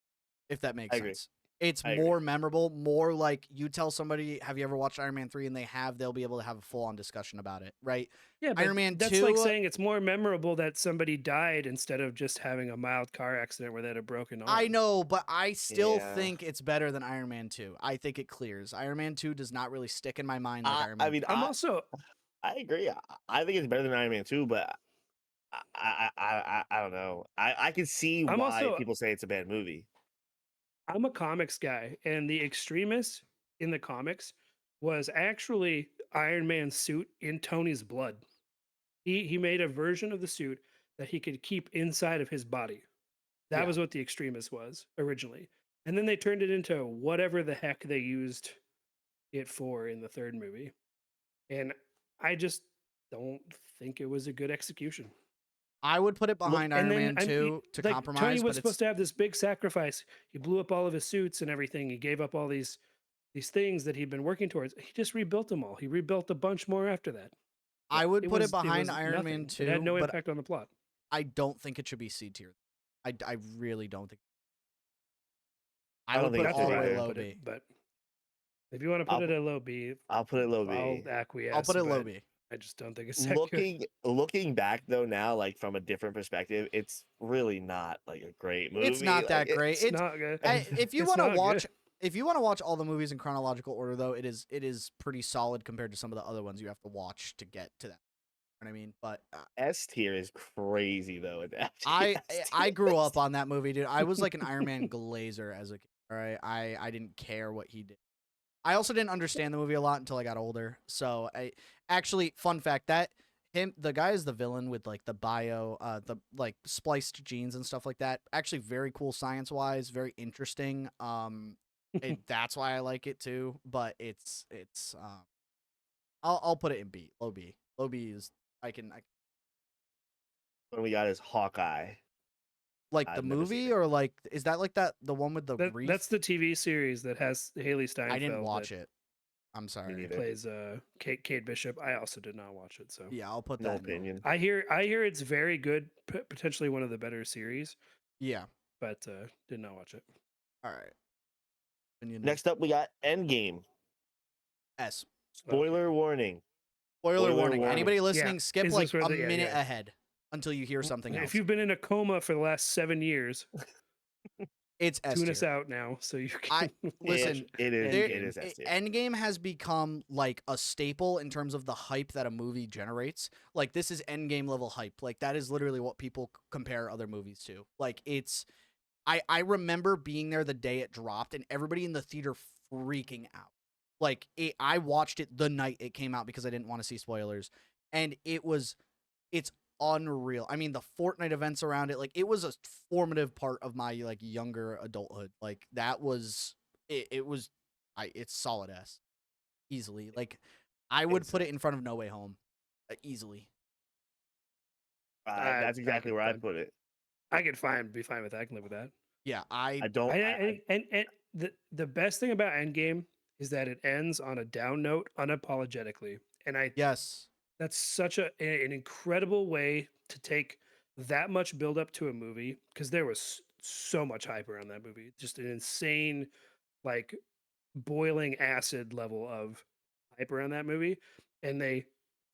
B: if that makes
C: I agree.
B: sense. It's
C: I agree.
B: more memorable, more like you tell somebody, have you ever watched Iron Man 3 and they'll be able to have a full on discussion about it, right?
A: Yeah, but
B: Iron Man
A: that's like
B: 2
A: saying it's more memorable that somebody died instead of just having a mild car accident where they had a broken arm.
B: I know, but I still
C: Yeah.
B: think it's better than Iron Man 2. I think it clears. Iron Man 2 does not really stick in my mind like Iron Man
C: I mean,
B: 3.
A: I'm also
C: I agree. I think it's better than Iron Man 2, but I don't know. I can see
A: I'm
C: why
A: also
C: people say it's a bad movie.
A: I'm a comics guy, and the extremist in the comics was actually Iron Man's suit in Tony's blood. He made a version of the suit that he could keep inside of his body. That
B: Yeah.
A: was what the extremist was originally. And then they turned it into whatever the heck they used it for in the third movie. And I just don't think it was a good execution.
B: I would put it behind Iron
A: And then
B: Man 2 to
A: like
B: compromise,
A: Tony
B: but
A: was
B: it's
A: supposed to have this big sacrifice. He blew up all of his suits and everything. He gave up all these things that he'd been working towards. He just rebuilt them all. He rebuilt a bunch more after that.
B: I would put it
A: It
B: behind
A: was
B: Iron Man
A: nothing. It had
B: 2,
A: no
B: but
A: impact on the plot.
B: I don't think it should be C tier. I really don't think.
C: I
B: I
C: don't
B: would
C: think
B: put it
C: it's
B: all the
C: right
B: way
C: either.
B: low
A: Put
B: B.
A: it, but if you want to put
C: I'll
A: it at low B,
C: I'll put it low
A: I'll
C: B.
A: acquiesce.
B: I'll put it low
A: but
B: B.
A: I just don't think it's that good.
C: Looking back though now, like from a different perspective, it's really not like a great movie.
B: It's not that
C: Like,
B: great.
A: It's not good.
B: If you
A: It's
B: want to
A: not
B: watch
A: good.
B: if you want to watch all the movies in chronological order though, it is pretty solid compared to some of the other ones you have to watch to get to that. You know what I mean? But
C: S tier is crazy though.
B: I grew up on that movie, dude. I was like an Iron Man glazer as a kid. All right, I didn't care what he did. I also didn't understand the movie a lot until I got older. So fun fact that the guy is the villain with like the the like spliced genes and stuff like that. Actually, very cool science wise, very interesting. That's why I like it too. But I'll put it in B, low B. Low B is I
C: When we got is Hawkeye.
B: like
C: I've
B: the
C: never seen
B: movie
C: it.
B: or like is that like the one with the wreath?
A: That's the TV series that has Haley Steinfeld.
B: I didn't watch
A: that
B: it. I'm sorry.
C: neither.
A: plays Kate Bishop. I also did not watch it, so
B: Yeah, I'll put
C: No
B: that. in low.
C: opinion.
A: I hear it's very good, potentially one of the better series,
B: Yeah.
A: but did not watch it.
B: All right. Opinion
C: Next up, we got Endgame.
B: S.
C: Spoiler warning.
B: Spoiler
C: Spoiler
B: warning.
C: warning.
B: Anybody listening, skip
A: Is
B: like
A: this where
B: a
A: the- yeah,
B: minute
A: yeah.
B: ahead until you hear something else.
A: If you've been in a coma for the last 7 years,
B: It's S
A: tune us
B: tier.
A: out now so you
B: I
A: can
B: listen.
C: It is.
B: there-
C: It is S tier.
B: Endgame has become like a staple in terms of the hype that a movie generates. Like this is Endgame level hype. Like that is literally what people compare other movies to. Like it's. I remember being there the day it dropped and everybody in the theater freaking out. Like I watched it the night it came out because I didn't want to see spoilers, and it's unreal. I mean, the Fortnite events around it, like it was a formative part of my like younger adulthood. Like that was it's solid S easily. Like I would put it in front of No Way Home easily.
C: That's exactly where I
A: I'd-
C: put it.
A: I could be fine with that. I can live with that.
B: Yeah,
C: I don't.
A: And the best thing about Endgame is that it ends on a down note unapologetically. And
B: yes,
A: that's such an incredible way to take that much build up to a movie because there was so much hype around that movie. Just an insane, like boiling acid level of hype around that movie. And they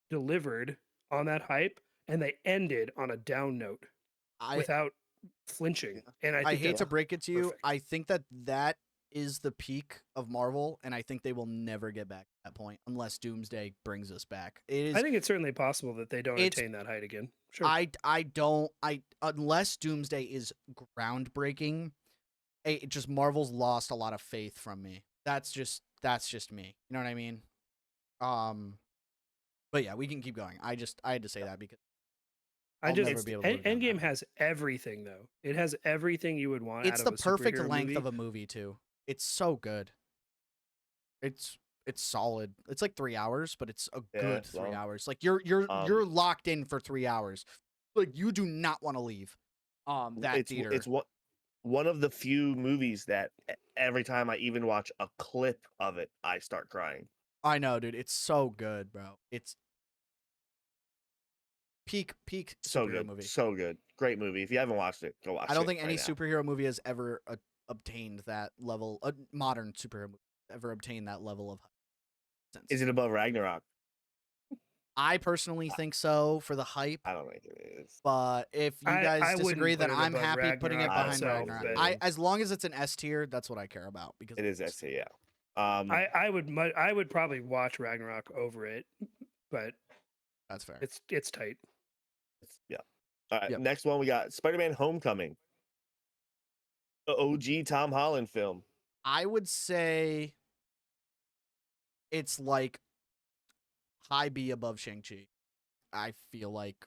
A: delivered on that hype and they ended on a down note
B: I
A: without flinching.
C: Yeah.
A: And I
B: I
A: think
B: hate
A: that's
B: to break it to you.
A: perfect.
B: I think that is the peak of Marvel, and I think they will never get back to that point unless Doomsday brings us back. It
A: I
B: is.
A: think it's certainly possible that they don't
B: It's.
A: attain that height again. Sure.
B: I don't. I unless Doomsday is groundbreaking. It just Marvel's lost a lot of faith from me. That's just me. You know what I mean? Um. But yeah, we can keep going. I had to say that because
A: I
B: I'll
A: just
B: never be able to live down that
A: Endgame
B: road.
A: has everything though. It has everything you would want
B: It's
A: out of
B: the
A: a
B: perfect
A: superhero
B: length
A: movie.
B: of a movie too. It's so good. It's it's solid. It's like 3 hours, but it's a
C: Yeah,
B: good
C: it's
B: 3 hours.
C: long.
B: Like you're
C: Um,
B: locked in for 3 hours. Like you do not want to leave. That theater.
C: it's one of the few movies that every time I even watch a clip of it, I start crying.
B: I know, dude. It's so good, bro. It's peak
C: So
B: superhero
C: good,
B: movie.
C: so good, great movie. If you haven't watched it, go watch it.
B: I don't think any
C: right now.
B: superhero movie has ever obtained that level. A modern superhero movie ever obtained that level of hype.
C: Is it above Ragnarok?
B: I personally think so for the hype.
C: I don't think it is.
B: But if you guys
A: I
B: disagree,
A: wouldn't
B: then
A: put it
B: I'm
A: above
B: happy putting it
A: Ragnarok
C: I don't
B: behind
C: think
A: myself,
C: it's
B: Ragnarok.
A: but
C: better.
B: As long as it's an S tier, that's what I care about because
C: It is S tier, yeah.
A: I would probably watch Ragnarok over it, but
B: that's fair.
A: it's tight.
C: Yeah. All right.
B: Yep.
C: Next one we got Spider-Man: Homecoming, the OG Tom Holland film.
B: I would say it's like high B above Shang-Chi. I feel like,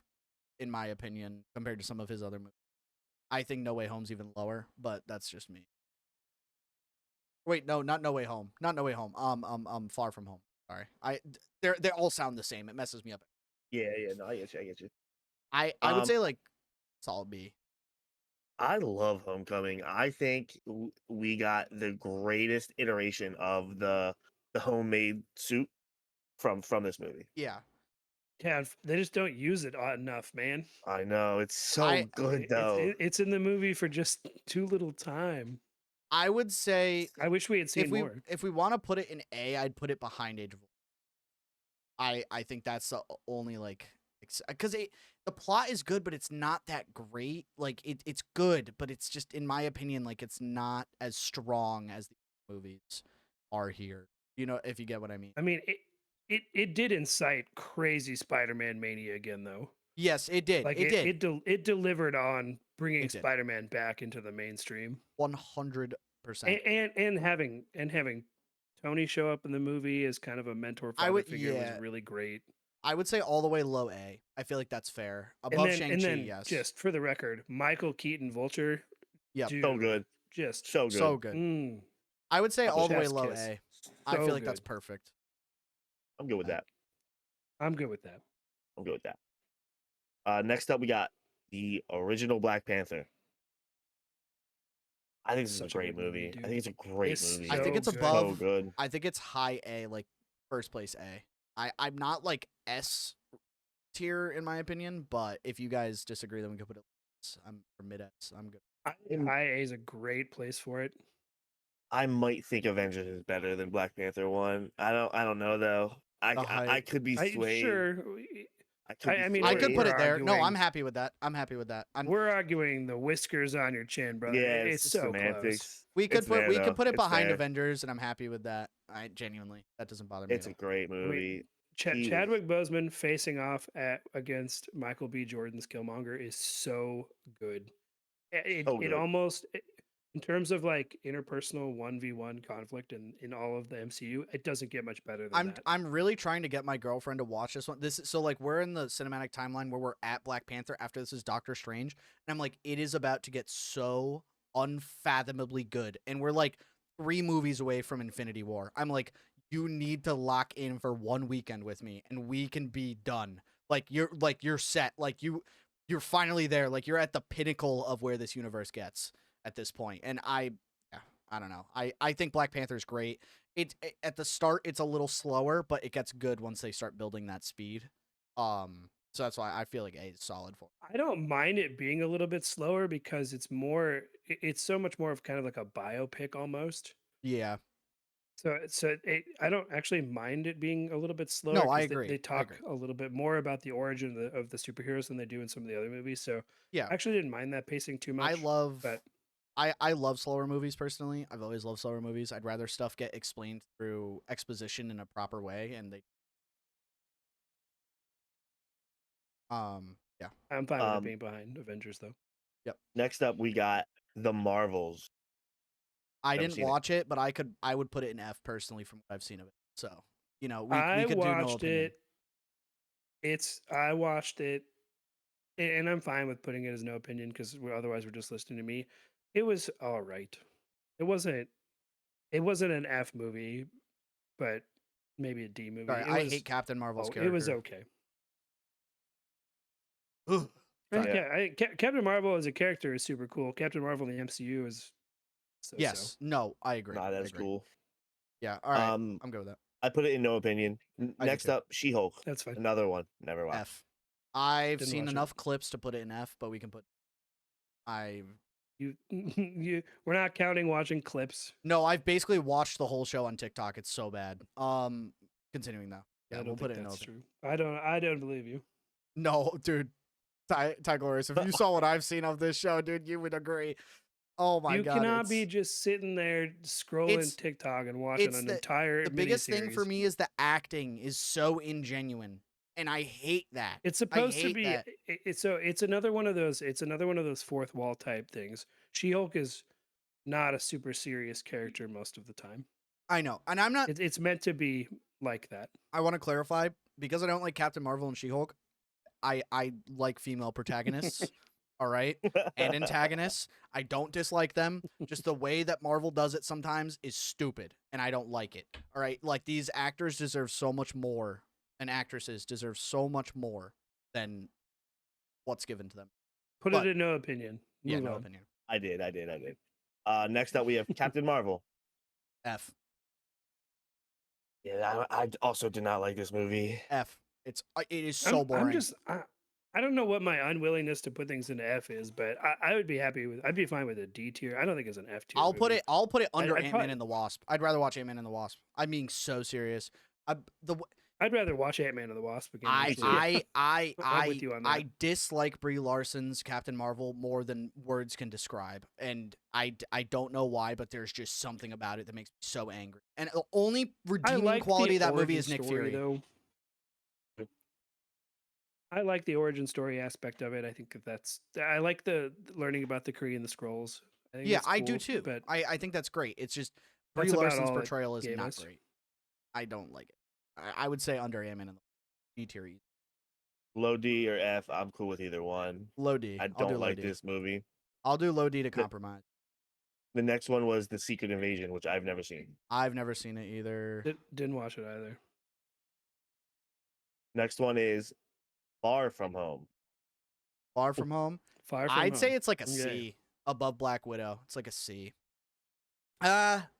B: in my opinion, compared to some of his other movies. I think No Way Home's even lower, but that's just me. Wait, no, not No Way Home. Not No Way Home. Far From Home. Sorry. They all sound the same. It messes me up.
C: Yeah, no, I get you. I get you.
B: I would say like solid B.
C: I love Homecoming. I think we got the greatest iteration of the homemade suit from this movie.
B: Yeah.
A: Yeah, they just don't use it enough, man.
C: I know it's so
B: I-
C: good though.
A: It's in the movie for just too little time.
B: I would say
A: I wish we had seen
B: if we
A: more.
B: if we want to put it in A, I'd put it behind Age of Ultron. I think that's the only like because the plot is good, but it's not that great. Like it's good, but it's just in my opinion like it's not as strong as the movies are here. You know, if you get what I mean.
A: I mean, it did incite crazy Spider-Man mania again, though.
B: Yes, it did.
A: Like
B: it did.
A: it delivered on bringing
B: It did.
A: Spider-Man back into the mainstream,
B: 100%.
A: and having Tony show up in the movie as kind of a mentor
B: I
A: father
B: would-
A: figure
B: yeah.
A: was really great.
B: I would say all the way low A. I feel like that's fair.
A: And
B: Above
A: then,
B: Shang-Chi, yes.
A: just for the record, Michael Keaton Vulture,
B: Yep.
A: dude,
C: So good,
A: just
C: so good.
B: So good.
A: mm,
B: I would say all the way
A: chef's
B: low
A: kiss.
B: A. I
A: So
B: feel like that's
A: good.
B: perfect.
C: I'm good with that.
A: I'm good with that.
C: I'm good with that. Next up, we got the original Black Panther. I think this is a
A: Such a
C: great
A: good movie,
C: movie. I
A: dude.
C: think it's a great
A: It's
C: movie.
B: I think
A: so
B: it's
A: good.
B: above.
C: So good.
B: I think it's high A, like first place A. I'm not like S tier in my opinion, but if you guys disagree, then we could put it. I'm for mid S. I'm good.
A: High A is a great place for it.
C: I might think Avengers is better than Black Panther 1. I don't know though. I
B: hype.
C: could be swayed.
A: Sure.
C: I could be
A: I mean,
B: I
C: swayed.
B: could put
A: we're
B: it there. No,
A: arguing-
B: I'm happy with that. I'm happy with that.
A: We're arguing the whiskers on your chin, brother.
C: Yeah,
A: It's so close.
C: semantics.
B: We could
C: It's
B: put
C: there,
B: we
C: though.
B: could put it
C: It's
B: behind
C: there.
B: Avengers, and I'm happy with that. I genuinely that doesn't bother me.
C: It's
B: at
C: a
B: all.
C: great movie. He was-
A: Chadwick Boseman facing off against Michael B. Jordan's Killmonger is so good. It
C: So good.
A: almost, in terms of like interpersonal 1v1 conflict in all of the MCU, it doesn't get much better than that.
B: I'm really trying to get my girlfriend to watch this one. So like we're in the cinematic timeline where we're at Black Panther after this is Doctor Strange, and I'm like, it is about to get so unfathomably good, and we're like 3 movies away from Infinity War. I'm like, you need to lock in for 1 weekend with me, and we can be done. Like you're set. Like you're finally there. Like you're at the pinnacle of where this universe gets. at this point. And I don't know. I think Black Panther's great. At the start it's a little slower, but it gets good once they start building that speed. So that's why I feel like A is solid for it.
A: I don't mind it being a little bit slower because it's so much more of kind of like a biopic almost.
B: Yeah.
A: I don't actually mind it being a little bit slower.
B: No, I
A: 'cause
B: agree.
A: They
B: I
A: talk
B: agree.
A: a little bit more about the origin of the superheroes than they do in some of the other movies. So
B: Yeah.
A: I actually didn't mind that pacing too much.
B: I love
A: but
B: I love slower movies personally. I've always loved slower movies. I'd rather stuff get explained through exposition in a proper way, and yeah.
A: I'm fine with it
C: Um,
A: being behind Avengers though.
C: Next up, we got The Marvels.
B: I
C: Never
B: didn't
C: seen it.
B: watch it, but I would put it in F personally from what I've seen of it. So, we
A: I
B: could do no
A: watched
B: opinion.
A: I watched it, and I'm fine with putting it as no opinion because otherwise we're just listening to me. It was all right. It wasn't. It wasn't an F movie, but maybe a D movie.
B: Sorry,
A: It
B: I
A: was.
B: hate Captain Marvel's
A: It
B: character.
A: was okay.
B: Ugh. Sorry.
A: Captain Marvel as a character is super cool. Captain Marvel in the MCU is so.
B: Yes. No, I agree.
C: Not
B: I
C: as
B: agree.
C: cool.
B: Yeah. All right.
C: Um,
B: I'm good with that.
C: I put it in no opinion.
B: I do
C: Next
B: too.
C: up, She-Hulk.
A: That's fine.
C: Another one. Never watched.
B: F. I've
A: Didn't
B: seen
A: watch it.
B: enough clips to put it in F, but we can put.
A: We're not counting watching clips.
B: No, I've basically watched the whole show on TikTok. It's so bad. Continuing though. Yeah,
A: I don't
B: we'll put
A: think
B: it in
A: that's
B: no.
A: true. I don't believe you.
B: No, dude. Ty Glorious, if you saw what I've seen of this show, dude, you would agree. Oh my
A: You
B: god.
A: cannot be just sitting there scrolling
B: it's-
A: TikTok and watching
B: it's
A: an
B: the-
A: entire
B: the biggest thing for
A: miniseries.
B: me is the acting is so ingenuine. And I hate that.
A: It's supposed to
B: hate
A: be.
B: that.
A: It's another one of those. It's another one of those fourth wall type things. She-Hulk is not a super serious character most of the time.
B: I know. And I'm not
A: It's meant to be like that.
B: I want to clarify because I don't like Captain Marvel and She-Hulk. I like female protagonists, all right, and antagonists. I don't dislike them. Just the way that Marvel does it sometimes is stupid, and I don't like it. All right, like these actors deserve so much more, and actresses deserve so much more than what's given to them.
A: Put
B: But-
A: it in no opinion.
B: Yeah,
A: Move
B: no
A: on.
B: opinion.
C: I did. Next up, we have Captain Marvel.
B: F.
C: Yeah, I also did not like this movie.
B: F. It is so boring.
A: I don't know what my unwillingness to put things into F is, but I would be happy with. I'd be fine with a D tier. I don't think it's an F tier.
B: I'll put it under
A: I'd
B: Ant-Man
A: probably-
B: and the Wasp. I'd rather watch Ant-Man and the Wasp. I'm being so serious.
A: I'd rather watch Ant-Man and the Wasp again.
B: I
A: actually. I'm with
B: I
A: you on that.
B: I dislike Brie Larson's Captain Marvel more than words can describe, and I don't know why, but there's just something about it that makes me so angry. And the only
A: I
B: redeeming
A: like
B: quality
A: the
B: of that movie
A: origin
B: is Nick
A: story,
B: Fury.
A: though. I like the origin story aspect of it. I think I like the learning about the Kree and the Skrulls. think
B: Yeah,
A: it's
B: I do
A: cool,
B: too.
A: But
B: I think that's great. It's just Brie
A: that's about
B: Larson's
A: all it
B: portrayal is
A: gave
B: not
A: us.
B: great. I don't like it. I would say under Ant-Man and the D tier.
C: Low D or F, I'm cool with either one.
B: Low D.
C: I
B: I'll do
C: don't
B: low
C: like
B: D.
C: this movie.
B: I'll do low D to compromise.
C: The next one was The Secret Invasion, which I've never seen.
B: I've never seen it either.
A: didn't watch it either.
C: Next one is Far From Home.
B: Far From Home.
A: Far from
B: I'd say
A: Home.
B: it's like a
A: Yeah.
B: C above Black Widow. It's like a C.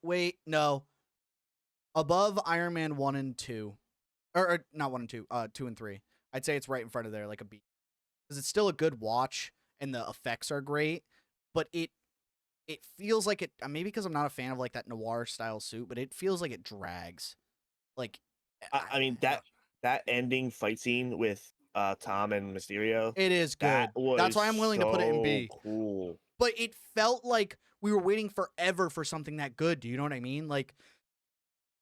B: Wait, no. Above Iron Man 1 and 2. Or not 1 and 2, 2 and 3. I'd say it's right in front of there, like a B. Because it's still a good watch and the effects are great, but it feels like it, maybe because I'm not a fan of like that noir style suit, but it feels like it drags. Like
C: I mean that ending fight scene with Tom and Mysterio.
B: it is good.
C: That was
B: That's why I'm willing to put it in B.
C: so Cool.
B: But it felt like we were waiting forever for something that good. Do you know what I mean? Like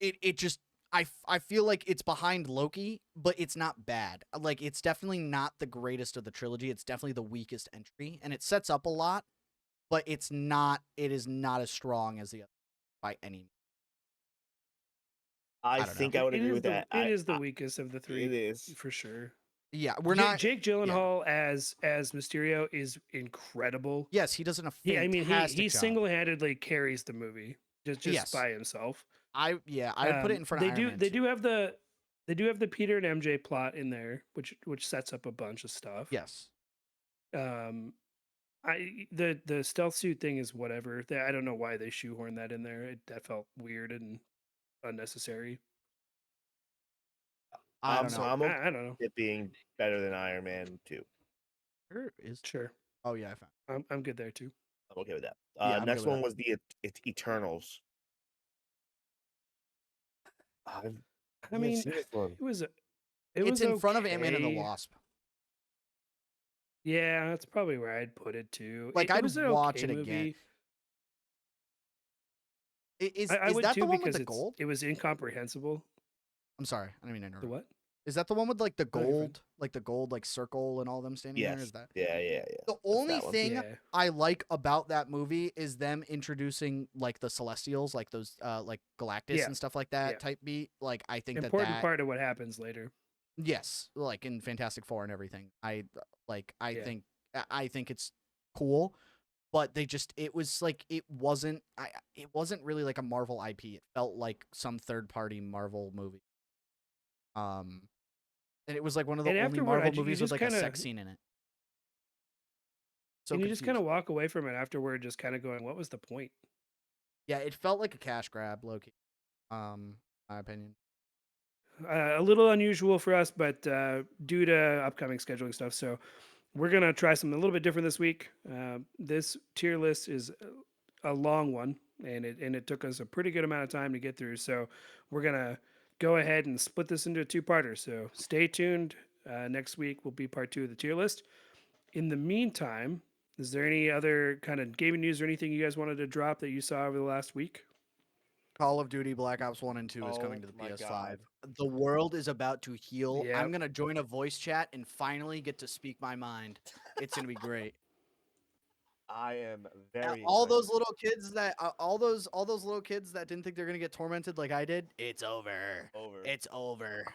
B: it just I feel like it's behind Loki, but it's not bad. Like it's definitely not the greatest of the trilogy. It's definitely the weakest entry, and it sets up a lot, but it is not as strong as the other by any means.
C: I
B: don't know.
C: think I would agree with that.
A: It is the weakest of the three.
C: It is.
A: for sure.
B: Yeah, we're not.
A: Jake Gyllenhaal as Mysterio is incredible.
B: Yes, he does a fantastic
A: Yeah, I mean he
B: job.
A: single-handedly carries the movie just
B: Yes.
A: by himself.
B: I would put it in front
A: they
B: of
A: do
B: Iron Man
A: they
B: 2.
A: do have the Peter and MJ plot in there, which sets up a bunch of stuff.
B: Yes.
A: The stealth suit thing is whatever. I don't know why they shoehorned that in there. That felt weird and unnecessary.
B: I don't
C: So
B: know.
C: I'm okay
A: I don't know.
C: with it being better than Iron Man 2.
B: Where is?
A: Sure,
B: Oh yeah, I found.
A: I'm good there too.
C: I'm okay with that.
B: Yeah, I'm good
C: Next
B: with
C: one
B: that.
C: was the Eternals. I've
A: I
C: never
A: mean,
C: seen this one.
A: it
B: It's
A: was
B: in front of Ant-Man and the
A: okay.
B: Wasp.
A: Yeah, that's probably where I'd put it too.
B: Like,
A: It
B: I'd
A: was an
B: watch
A: okay
B: it again.
A: movie. I
B: Is
A: would
B: that the
A: too
B: one with
A: because
B: the gold?
A: it was incomprehensible.
B: I'm sorry, I didn't mean to
A: The
B: interrupt.
A: what?
B: Is that the one with like the
A: No, you're fine.
B: gold like circle and all them standing there?
C: Yes.
B: Is that
C: Yeah.
B: the
C: That's
B: only
C: that one.
B: thing
A: Yeah.
B: I like about that movie is them introducing like the Celestials, like those like Galactus
A: Yeah.
B: and stuff like that
A: Yeah.
B: type beat. Like I think
A: Important
B: that
A: part of what happens later.
B: yes, like in Fantastic Four and everything. I
A: Yeah.
B: think it's cool, but it was like it wasn't really like a Marvel IP. It felt like some third party Marvel movie. And it was like one of the
A: And
B: only
A: afterward,
B: Marvel
A: you
B: movies with
A: just
B: like a
A: kind of
B: sex scene in it. So
A: and you just kind
B: confused.
A: of walk away from it afterward, just kind of going, "What was the point?"
B: Yeah, it felt like a cash grab, Loki. My opinion.
A: A little unusual for us, but due to upcoming scheduling stuff, so we're gonna try something a little bit different this week. This tier list is a long one, and it took us a pretty good amount of time to get through. So we're gonna go ahead and split this into a two-parter. So stay tuned. Next week will be part 2 of the tier list. In the meantime, is there any other kind of gaming news or anything you guys wanted to drop that you saw over the last week?
B: Call of Duty Black Ops 1 and 2 is coming
C: Oh
B: to the
C: my
B: PS5.
C: God.
B: The world is about to heal.
A: Yeah.
B: I'm going to join a voice chat and finally get to speak my mind. It's going to be great.
C: I am very
B: All
C: excited.
B: those little kids that all those little kids that didn't think they're going to get tormented like I did, it's over.
C: Over.
B: It's over.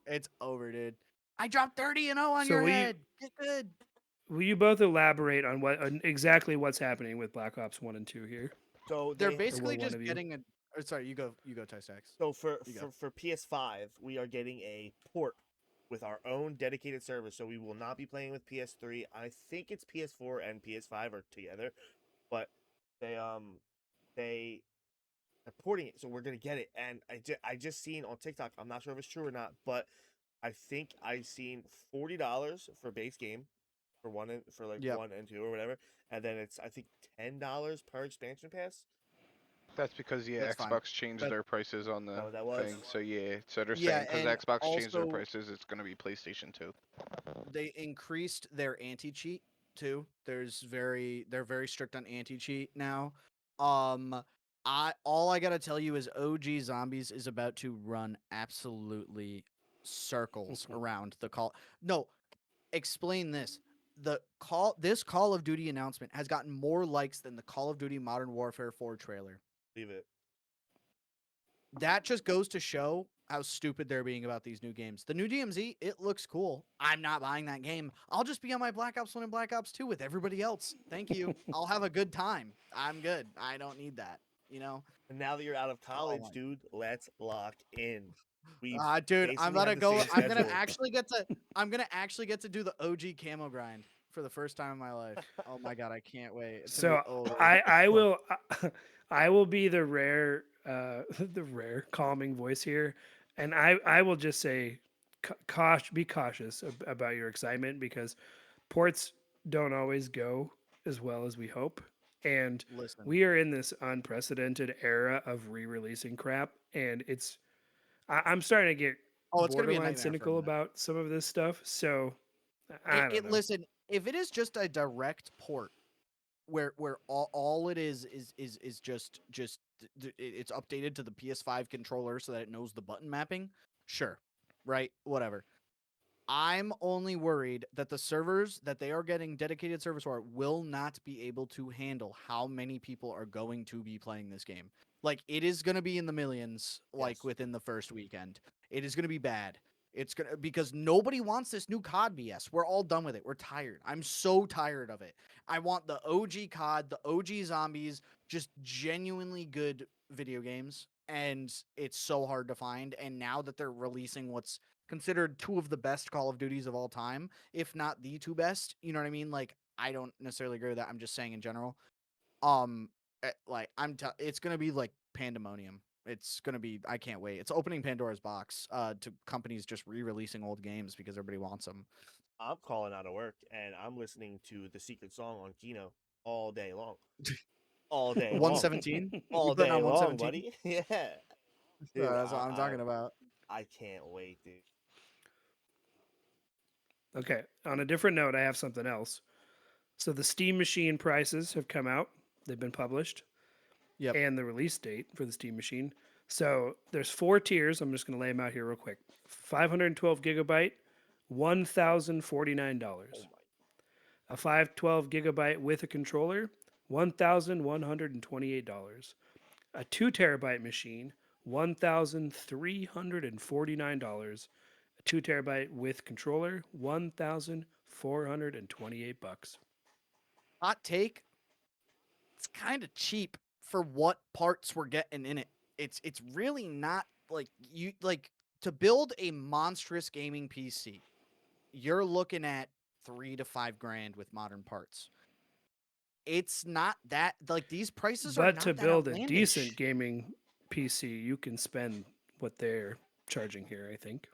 B: It's over, dude. I dropped 30 and 0 on
A: So
B: your head. Get good.
A: will you both elaborate on exactly what's happening with Black Ops 1 and 2 here?
C: So
B: They're
C: they
B: basically
A: one
B: just
A: of you?
B: getting a or sorry, you go Ty-Stax.
C: so for,
B: You go.
C: for PS5, we are getting a port with our own dedicated server. So we will not be playing with PS3. I think it's PS4 and PS5 are together, but they are porting it, so we're gonna get it. And I just seen on TikTok. I'm not sure if it's true or not, but I think I seen $40 for base game for
B: Yep.
C: 1 and 2 or whatever, and then it's I think $10 per expansion pass.
D: That's because
B: That's fine.
D: Xbox changed
B: That-
D: their prices on the
C: Oh, that was.
D: thing. So yeah, so they're
B: Yeah,
D: saying because
B: and
D: Xbox changed their
B: also
D: prices, it's gonna be PlayStation 2.
B: they increased their anti-cheat too. They're very strict on anti-cheat now. All I gotta tell you is OG Zombies is about to run absolutely circles around the call. No, explain this. This Call of Duty announcement has gotten more likes than the Call of Duty Modern Warfare 4 trailer.
C: Leave it.
B: That just goes to show how stupid they're being about these new games. The new DMZ, it looks cool. I'm not buying that game. I'll just be on my Black Ops 1 and Black Ops 2 with everybody else. Thank you. I'll have a good time. I'm good. I don't need that, you know?
C: And now that you're out of college,
B: my-
C: dude, let's lock in. We
B: Dude, I'm
C: basically
B: gonna
C: have the
B: go.
C: same
B: I'm gonna
C: schedule.
B: actually get to do the OG camo grind for the first time in my life. Oh my god, I can't wait. It's
A: So
B: gonna be over.
A: I will I will be the rare the rare calming voice here, and I will just say be cautious about your excitement because ports don't always go as well as we hope, and
B: Listen.
A: we are in this unprecedented era of re-releasing crap, and I'm starting to get
B: Oh, it's gonna be a
A: borderline
B: nightmare for a
A: cynical
B: minute.
A: about some of this stuff. So I don't know.
B: Listen, if it is just a direct port where all it is just it's updated to the PS5 controller so that it knows the button mapping, sure, right, whatever. I'm only worried that the servers that they are getting dedicated servers for will not be able to handle how many people are going to be playing this game. Like, it is going to be in the millions, like,
C: Yes.
B: within the first weekend. It is going to be bad. It's going to, because nobody wants this new COD BS. We're all done with it. We're tired. I'm so tired of it. I want the OG COD, the OG Zombies, just genuinely good video games. And it's so hard to find. And now that they're releasing what's considered two of the best Call of Duties of all time, if not the two best. You know what I mean? Like, I don't necessarily agree with that. I'm just saying in general. Like it's gonna be like pandemonium. It's gonna be. I can't wait. It's opening Pandora's box. To companies just re-releasing old games because everybody wants them.
C: I'm calling out of work and I'm listening to the secret song on Kino all day long. All day long.
B: 117. You
C: All
B: putting
C: day
B: on
C: long,
B: 117?
C: buddy. Yeah. Dude,
B: That's what I'm talking about.
C: I can't wait, dude.
A: Okay. On a different note, I have something else. So the Steam Machine prices have come out. They've been published.
B: Yep.
A: And the release date for the Steam Machine. So there's 4 tiers. I'm just going to lay them out here real quick. 512 gigabyte, $1,049.
C: Oh my.
A: A 512 gigabyte with a controller, $1,128. A 2 terabyte machine, $1,349. A 2 terabyte with controller, $1,428.
B: Hot take. It's kind of cheap for what parts we're getting in it. It's really not like you like to build a monstrous gaming PC. You're looking at $3 to $5 grand with modern parts. It's not that like these prices are
A: But to
B: not that
A: build a
B: outlandish.
A: decent gaming PC, you can spend what they're charging here, I think.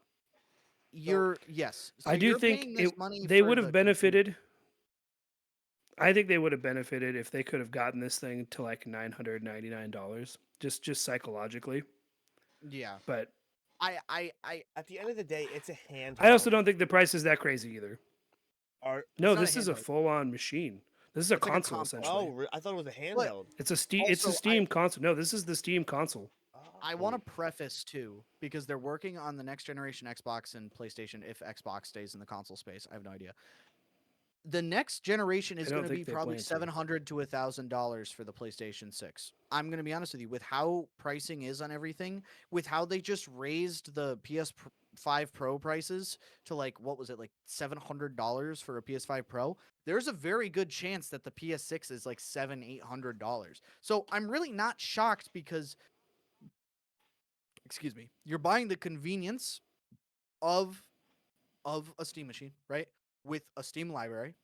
B: Yes. So
A: I do
B: you're
A: think
B: paying this money
A: they
B: for
A: would
B: the
A: have
B: convenience.
A: benefited. I think they would have benefited if they could have gotten this thing to like $999, just psychologically.
B: Yeah.
A: But
C: At the end of the day, it's a handheld.
A: I also don't think the price is that crazy either.
C: Or,
A: No,
B: not a
A: this is a
B: handheld.
A: full-on machine. This is a
B: It's like a
A: console
B: console.
A: essentially.
C: I thought it was a handheld.
A: It's a Steam. It's a
B: Also,
A: Steam console. No, this is the Steam console.
B: I want to preface too, because they're working on the next generation Xbox and PlayStation. If Xbox stays in the console space, I have no idea. The next generation is
A: I don't
B: going to be
A: think they
B: probably
A: plan to.
B: $700 to $1,000 for the PlayStation 6. I'm going to be honest with you, with how pricing is on everything, with how they just raised the PS5 Pro prices to like what was it, like $700 for a PS5 Pro. There's a very good chance that the PS6 is like $700-800. So I'm really not shocked because, excuse me, you're buying the convenience of a Steam machine, right? With a Steam library,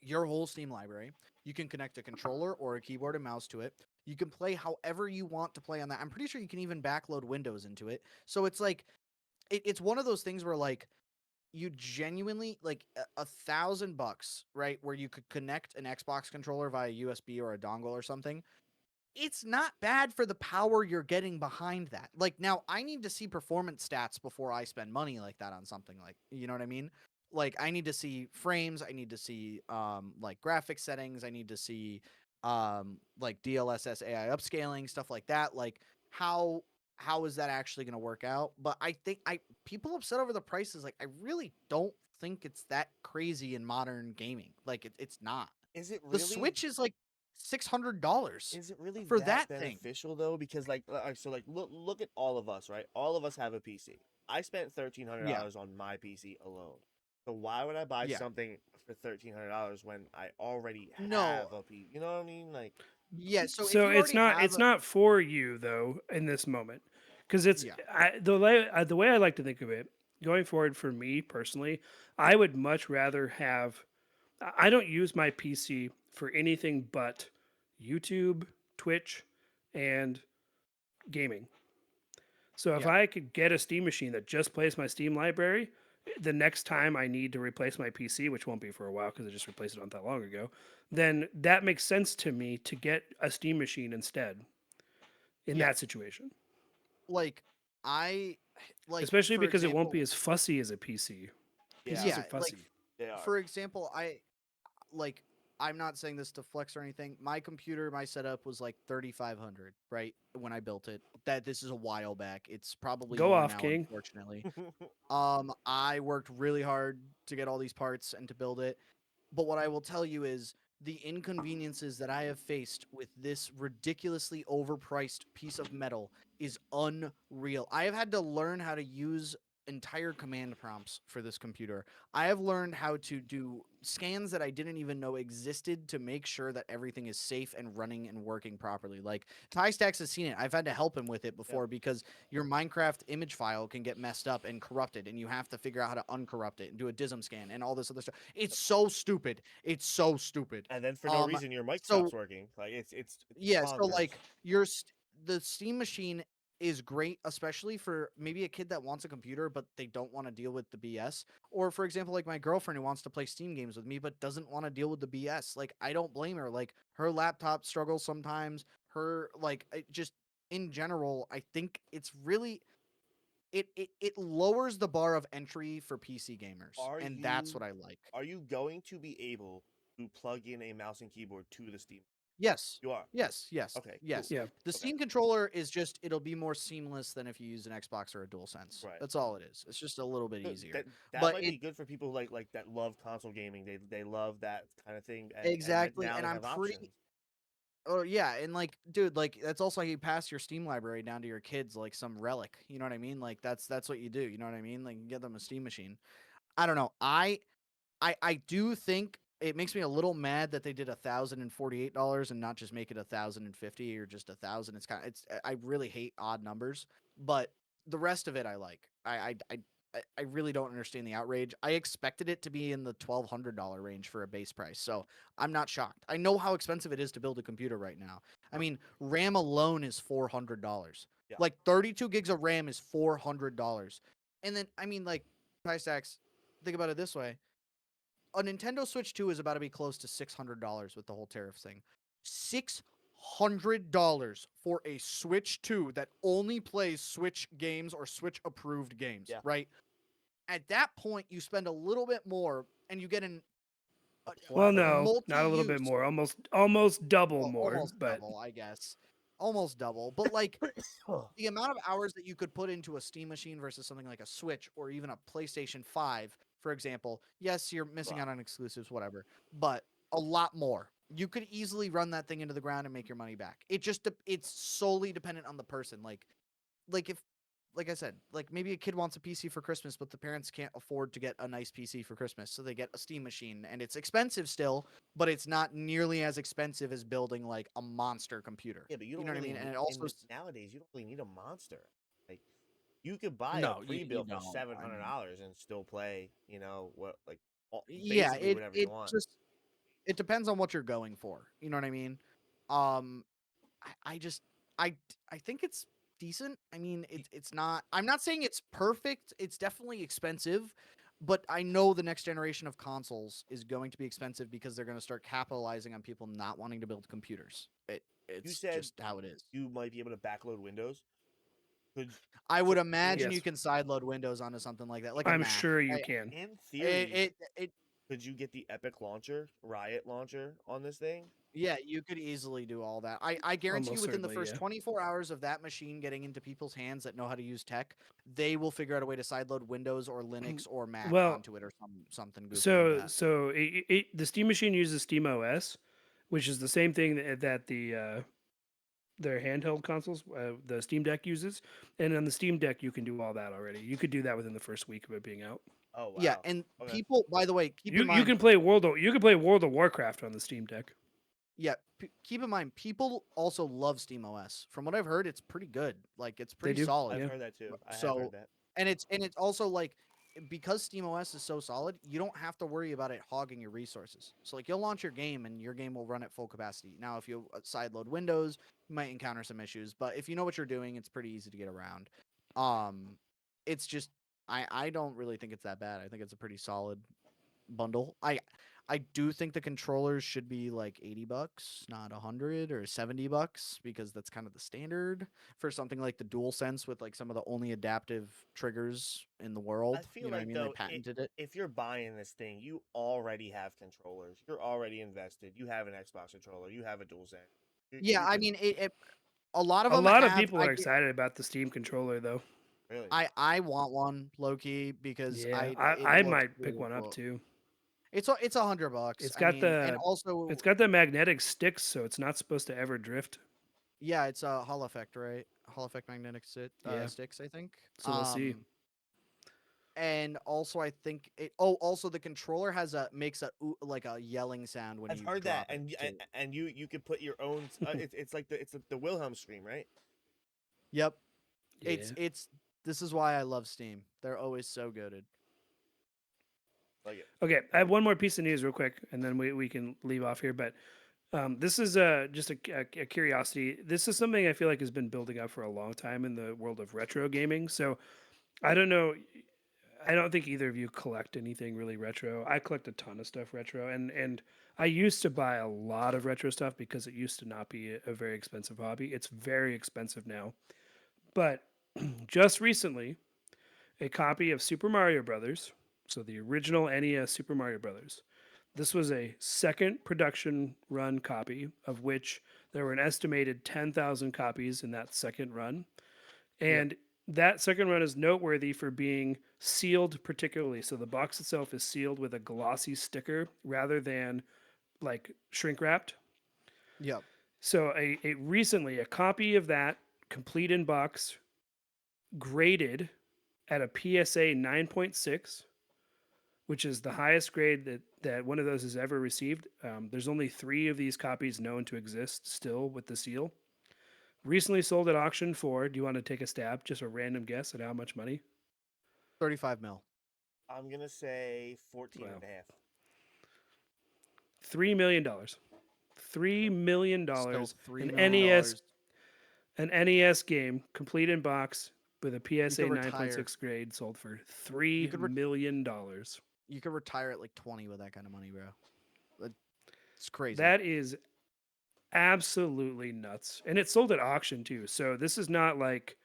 B: your whole Steam library. You can connect a controller or a keyboard and mouse to it. You can play however you want to play on that. I'm pretty sure you can even backload Windows into it. So it's like it's one of those things where like you genuinely like $1,000, right? Where you could connect an Xbox controller via USB or a dongle or something. It's not bad for the power you're getting behind that. Like now I need to see performance stats before I spend money like that on something like, you know what I mean? Like I need to see frames, I need to see like graphic settings, I need to see like DLSS AI upscaling, stuff like that. Like how is that actually going to work out? But I think people upset over the prices, like I really don't think it's that crazy in modern gaming. Like it's not.
C: Is it really?
B: The Switch is like $600
C: Is it really
B: for
C: that
B: that thing.
C: beneficial though? Because like, so like look at all of us, right? All of us have a PC. I spent $1,300 on my PC alone. So why would I buy
B: Yeah.
C: something for $1,300 when I already have
B: No.
C: a PC? You know what I mean? Like,
B: Yeah, so, if
A: So
B: you
A: it's
B: already
A: not
B: have
A: it's
B: a-
A: not for you though in this moment, because it's
B: Yeah.
A: the way I like to think of it going forward for me personally. I would much rather have. I don't use my PC for anything but YouTube, Twitch, and gaming. So if
B: Yeah.
A: I could get a Steam machine that just plays my Steam library, the next time I need to replace my PC, which won't be for a while because I just replaced it not that long ago, then that makes sense to me to get a Steam machine instead in
B: Yeah.
A: that situation.
B: Like I like
A: Especially
B: for
A: because it won't
B: example,
A: be as fussy as a PC. PCs
C: yeah,
A: are
B: yeah,
A: fussy.
B: like
C: they are.
B: for example, like I'm not saying this to flex or anything. My computer, my setup was like 3,500, right? When I built it. That this is a while back. It's probably
A: Go
B: more
A: off,
B: now,
A: King.
B: unfortunately. I worked really hard to get all these parts and to build it. But what I will tell you is the inconveniences that I have faced with this ridiculously overpriced piece of metal is unreal. I have had to learn how to use entire command prompts for this computer. I have learned how to do scans that I didn't even know existed to make sure that everything is safe and running and working properly. Like TieStacks has seen it. I've had to help him with it before because your Minecraft image file can get messed up and corrupted, and you have to figure out how to uncorrupt it and do a DISM scan and all this other stuff. It's so stupid. It's so stupid.
C: And then for no reason, your mic
B: so-
C: stops working. Like it's
B: Yeah, so
C: bonkers.
B: like the Steam machine is great, especially for maybe a kid that wants a computer but they don't want to deal with the BS. Or for example, like my girlfriend who wants to play Steam games with me but doesn't want to deal with the BS. Like I don't blame her. Like her laptop struggles sometimes. Her just in general, I think it's really it lowers the bar of entry for PC gamers, and that's what I like.
C: Are you going to be able to plug in a mouse and keyboard to the Steam?
B: Yes.
C: You are.
B: Yes.
C: Okay, cool.
B: Yes.
A: Yeah.
B: The Steam controller is just it'll be more seamless than if you use an Xbox or a DualSense.
C: Right.
B: That's all it is. It's just a little bit
C: So
B: easier.
C: that
B: But
C: might be good for people like that love console gaming. They love that kind of thing.
B: Exactly,
C: now
B: and
C: they
B: I'm
C: have
B: pretty-
C: options.
B: Oh yeah, and like dude, like that's also how you pass your Steam library down to your kids like some relic. You know what I mean? Like that's what you do. You know what I mean? Like you get them a Steam machine. I don't know. I do think it makes me a little mad that they did $1,048 and not just make it 1,050 or just 1,000. I really hate odd numbers, but the rest of it I like. I really don't understand the outrage. I expected it to be in the $1,200 range for a base price, so I'm not shocked. I know how expensive it is to build a computer right now. I mean, RAM alone is $400.
C: Yeah.
B: Like 32 gigs of RAM is $400, and then I mean, like, price tags. Think about it this way: a Nintendo Switch 2 is about to be close to $600 with the whole tariff thing. $600 for a Switch 2 that only plays Switch games or Switch approved games,
C: Yeah.
B: right? At that point, you spend a little bit more and you get
A: Well, no, not a little bit
B: multi-use-
A: more. Almost double
B: well,
A: more.
B: almost
A: But
B: double, I guess. Almost double. But like the amount of hours that you could put into a Steam machine versus something like a Switch or even a PlayStation 5, for example, yes, you're missing out on exclusives, whatever, but a lot more. You could easily run that thing into the ground and make your money back. It's solely dependent on the person. Like if, like I said, like maybe a kid wants a PC for Christmas, but the parents can't afford to get a nice PC for Christmas, so they get a Steam machine, and it's expensive still, but it's not nearly as expensive as building like a monster computer.
C: Yeah, but you
B: know
C: don't
B: what I
C: really
B: mean? And
C: need-
B: it also
C: nowadays you don't really need a monster. Like you could buy
B: No,
C: a
B: you
C: pre-built for
B: don't. I
C: $700 and still play.
B: yeah,
C: Basically whatever you want.
B: It depends on what you're going for. You know what I mean? Um, I just I think it's decent. I mean, it's not. I'm not saying it's perfect. It's definitely expensive, but I know the next generation of consoles is going to be expensive because they're going to start capitalizing on people not wanting to build computers. It's
C: said
B: just how it is.
C: You might be able to backload Windows.
B: I would
C: so-
B: imagine
A: Yes.
B: you can sideload Windows onto something like that, like a
A: I'm
B: Mac.
A: sure you can.
C: In theory,
B: It
C: could you get the Epic launcher, Riot launcher on this thing?
B: Yeah, you could easily do all that. I guarantee you
A: Almost
B: within the
A: certainly,
B: first
A: yeah.
B: 24 hours of that machine getting into people's hands that know how to use tech, they will figure out a way to sideload Windows or Linux or Mac
A: Well,
B: onto it or something goofy
A: So
B: like that.
A: so the Steam machine uses Steam OS, which is the same thing that their handheld consoles, the Steam Deck uses, and on the Steam Deck you can do all that already. You could do that within the first week of it being out.
C: Oh wow.
B: Yeah, and
C: Okay.
B: people, by the way, keep in
A: You
B: mind,
A: can play World of Warcraft on the Steam Deck.
B: yeah, keep in mind, people also love Steam OS. From what I've heard, it's pretty good. Like it's pretty
A: do?
B: solid.
C: I've
A: Yeah.
C: heard that too. I have
B: So-
C: heard that.
B: And it's also like because Steam OS is so solid, you don't have to worry about it hogging your resources. So like you'll launch your game and your game will run at full capacity. Now if you sideload Windows, you might encounter some issues, but if you know what you're doing, it's pretty easy to get around. It's just I don't really think it's that bad. I think it's a pretty solid bundle. I do think the controllers should be like $80, not 100 or $70, because that's kind of the standard for something like the DualSense with like some of the only adaptive triggers in the world.
C: I feel
B: You know what I
C: like
B: mean?
C: though,
B: They patented it.
C: if you're buying this thing, you already have controllers. You're already invested. You have an Xbox controller. You have a DualSense.
B: Yeah, I mean, a lot of
A: A
B: them.
A: lot of
B: have,
A: people are excited about the Steam controller though.
C: Really?
B: I want one low key because
A: Yeah,
B: it
A: I
B: looks
A: might pick
B: really
A: one up
B: cool.
A: too.
B: It's $100.
A: It's
B: I
A: got
B: mean,
A: the
B: and also
A: It's got the magnetic sticks, so it's not supposed to ever drift.
B: yeah, it's a Hall effect, right? Hall effect magnetic
A: Yeah.
B: sticks, I think.
A: So we'll see.
B: And also, I think it. Oh, also the controller makes like a yelling sound when
C: I've
B: you
C: heard that,
B: drop it,
C: and
B: too.
C: you could put your own. It's like the Wilhelm scream, right?
B: Yep.
A: Yeah.
B: It's. This is why I love Steam. They're always so goated.
C: Like it.
A: Okay, I have one more piece of news real quick, and then we can leave off here. But this is just a curiosity. This is something I feel like has been building up for a long time in the world of retro gaming. So I don't know. I don't think either of you collect anything really retro. I collect a ton of stuff retro, and I used to buy a lot of retro stuff because it used to not be a very expensive hobby. It's very expensive now. But just recently, a copy of Super Mario Brothers, so the original NES Super Mario Brothers. This was a second production run copy, of which there were an estimated 10,000 copies in that second run.
B: Yep.
A: And that second run is noteworthy for being sealed particularly. So the box itself is sealed with a glossy sticker rather than like shrink wrapped.
B: Yep.
A: So recently a copy of that complete in box graded at a PSA 9.6, which is the highest grade that one of those has ever received. There's only 3 of these copies known to exist still with the seal. Recently sold at auction for, do you want to take a stab? Just a random guess at how much money?
B: 35 mil.
C: I'm gonna say 14
A: Wow.
C: and a half.
A: $3 million. $3 million.
B: Still $3
A: An
B: million.
A: NES, an NES game, complete in box with a PSA
B: could retire.
A: 9.6 grade, sold for
B: You
A: $3
B: could
A: million.
B: You could retire at like 20 with that kind of money, bro. It's crazy.
A: That is absolutely nuts. And it sold at auction too. So this is not like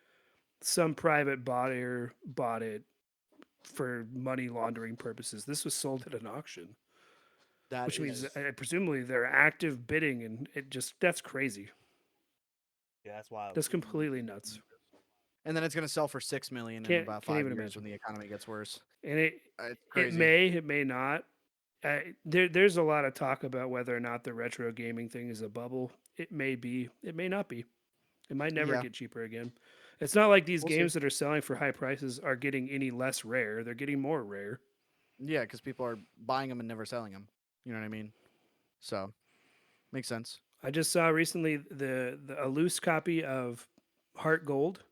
A: some private buyer bought it for money laundering purposes. This was sold at an auction,
B: That
A: which means
B: is
A: presumably they're active bidding, and that's crazy.
C: Yeah, that's wild.
A: That's completely nuts.
B: And then it's gonna sell for 6 million in
A: Can't
B: about
A: can't
B: 5
A: even
B: years
A: imagine.
B: when the economy gets worse.
A: And it
B: It's
A: it
B: crazy.
A: may not. There's a lot of talk about whether or not the retro gaming thing is a bubble. It may be. It may not be. It might never
B: Yeah.
A: get cheaper again. It's not like these
B: We'll see.
A: games that are selling for high prices are getting any less rare. They're getting more rare.
B: Yeah, because people are buying them and never selling them. You know what I mean? So makes sense.
A: I just saw recently a loose copy of Heart Gold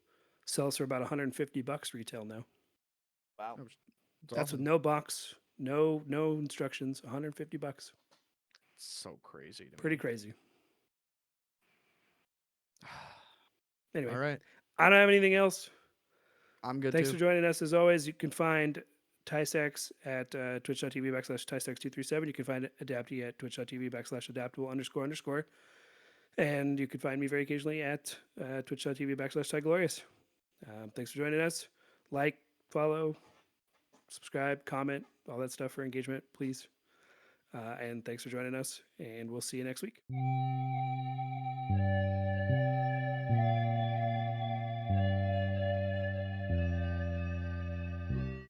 A: sells for about $150 retail now.
C: Wow.
B: It's
A: That's with
B: awesome.
A: no box, no instructions. $150.
B: It's so crazy. To
A: Pretty
B: me.
A: crazy. Anyway,
B: All right.
A: I don't have anything else.
B: I'm good
A: Thanks
B: too.
A: for joining us. As always, you can find Tysex at twitch.tv/Tysex237. You can find Adapty at twitch.tv/adaptable__. And you can find me very occasionally at twitch.tv/TyGlorious. Thanks for joining us. Like, follow, subscribe, comment, all that stuff for engagement, please. And thanks for joining us. And we'll see you next week.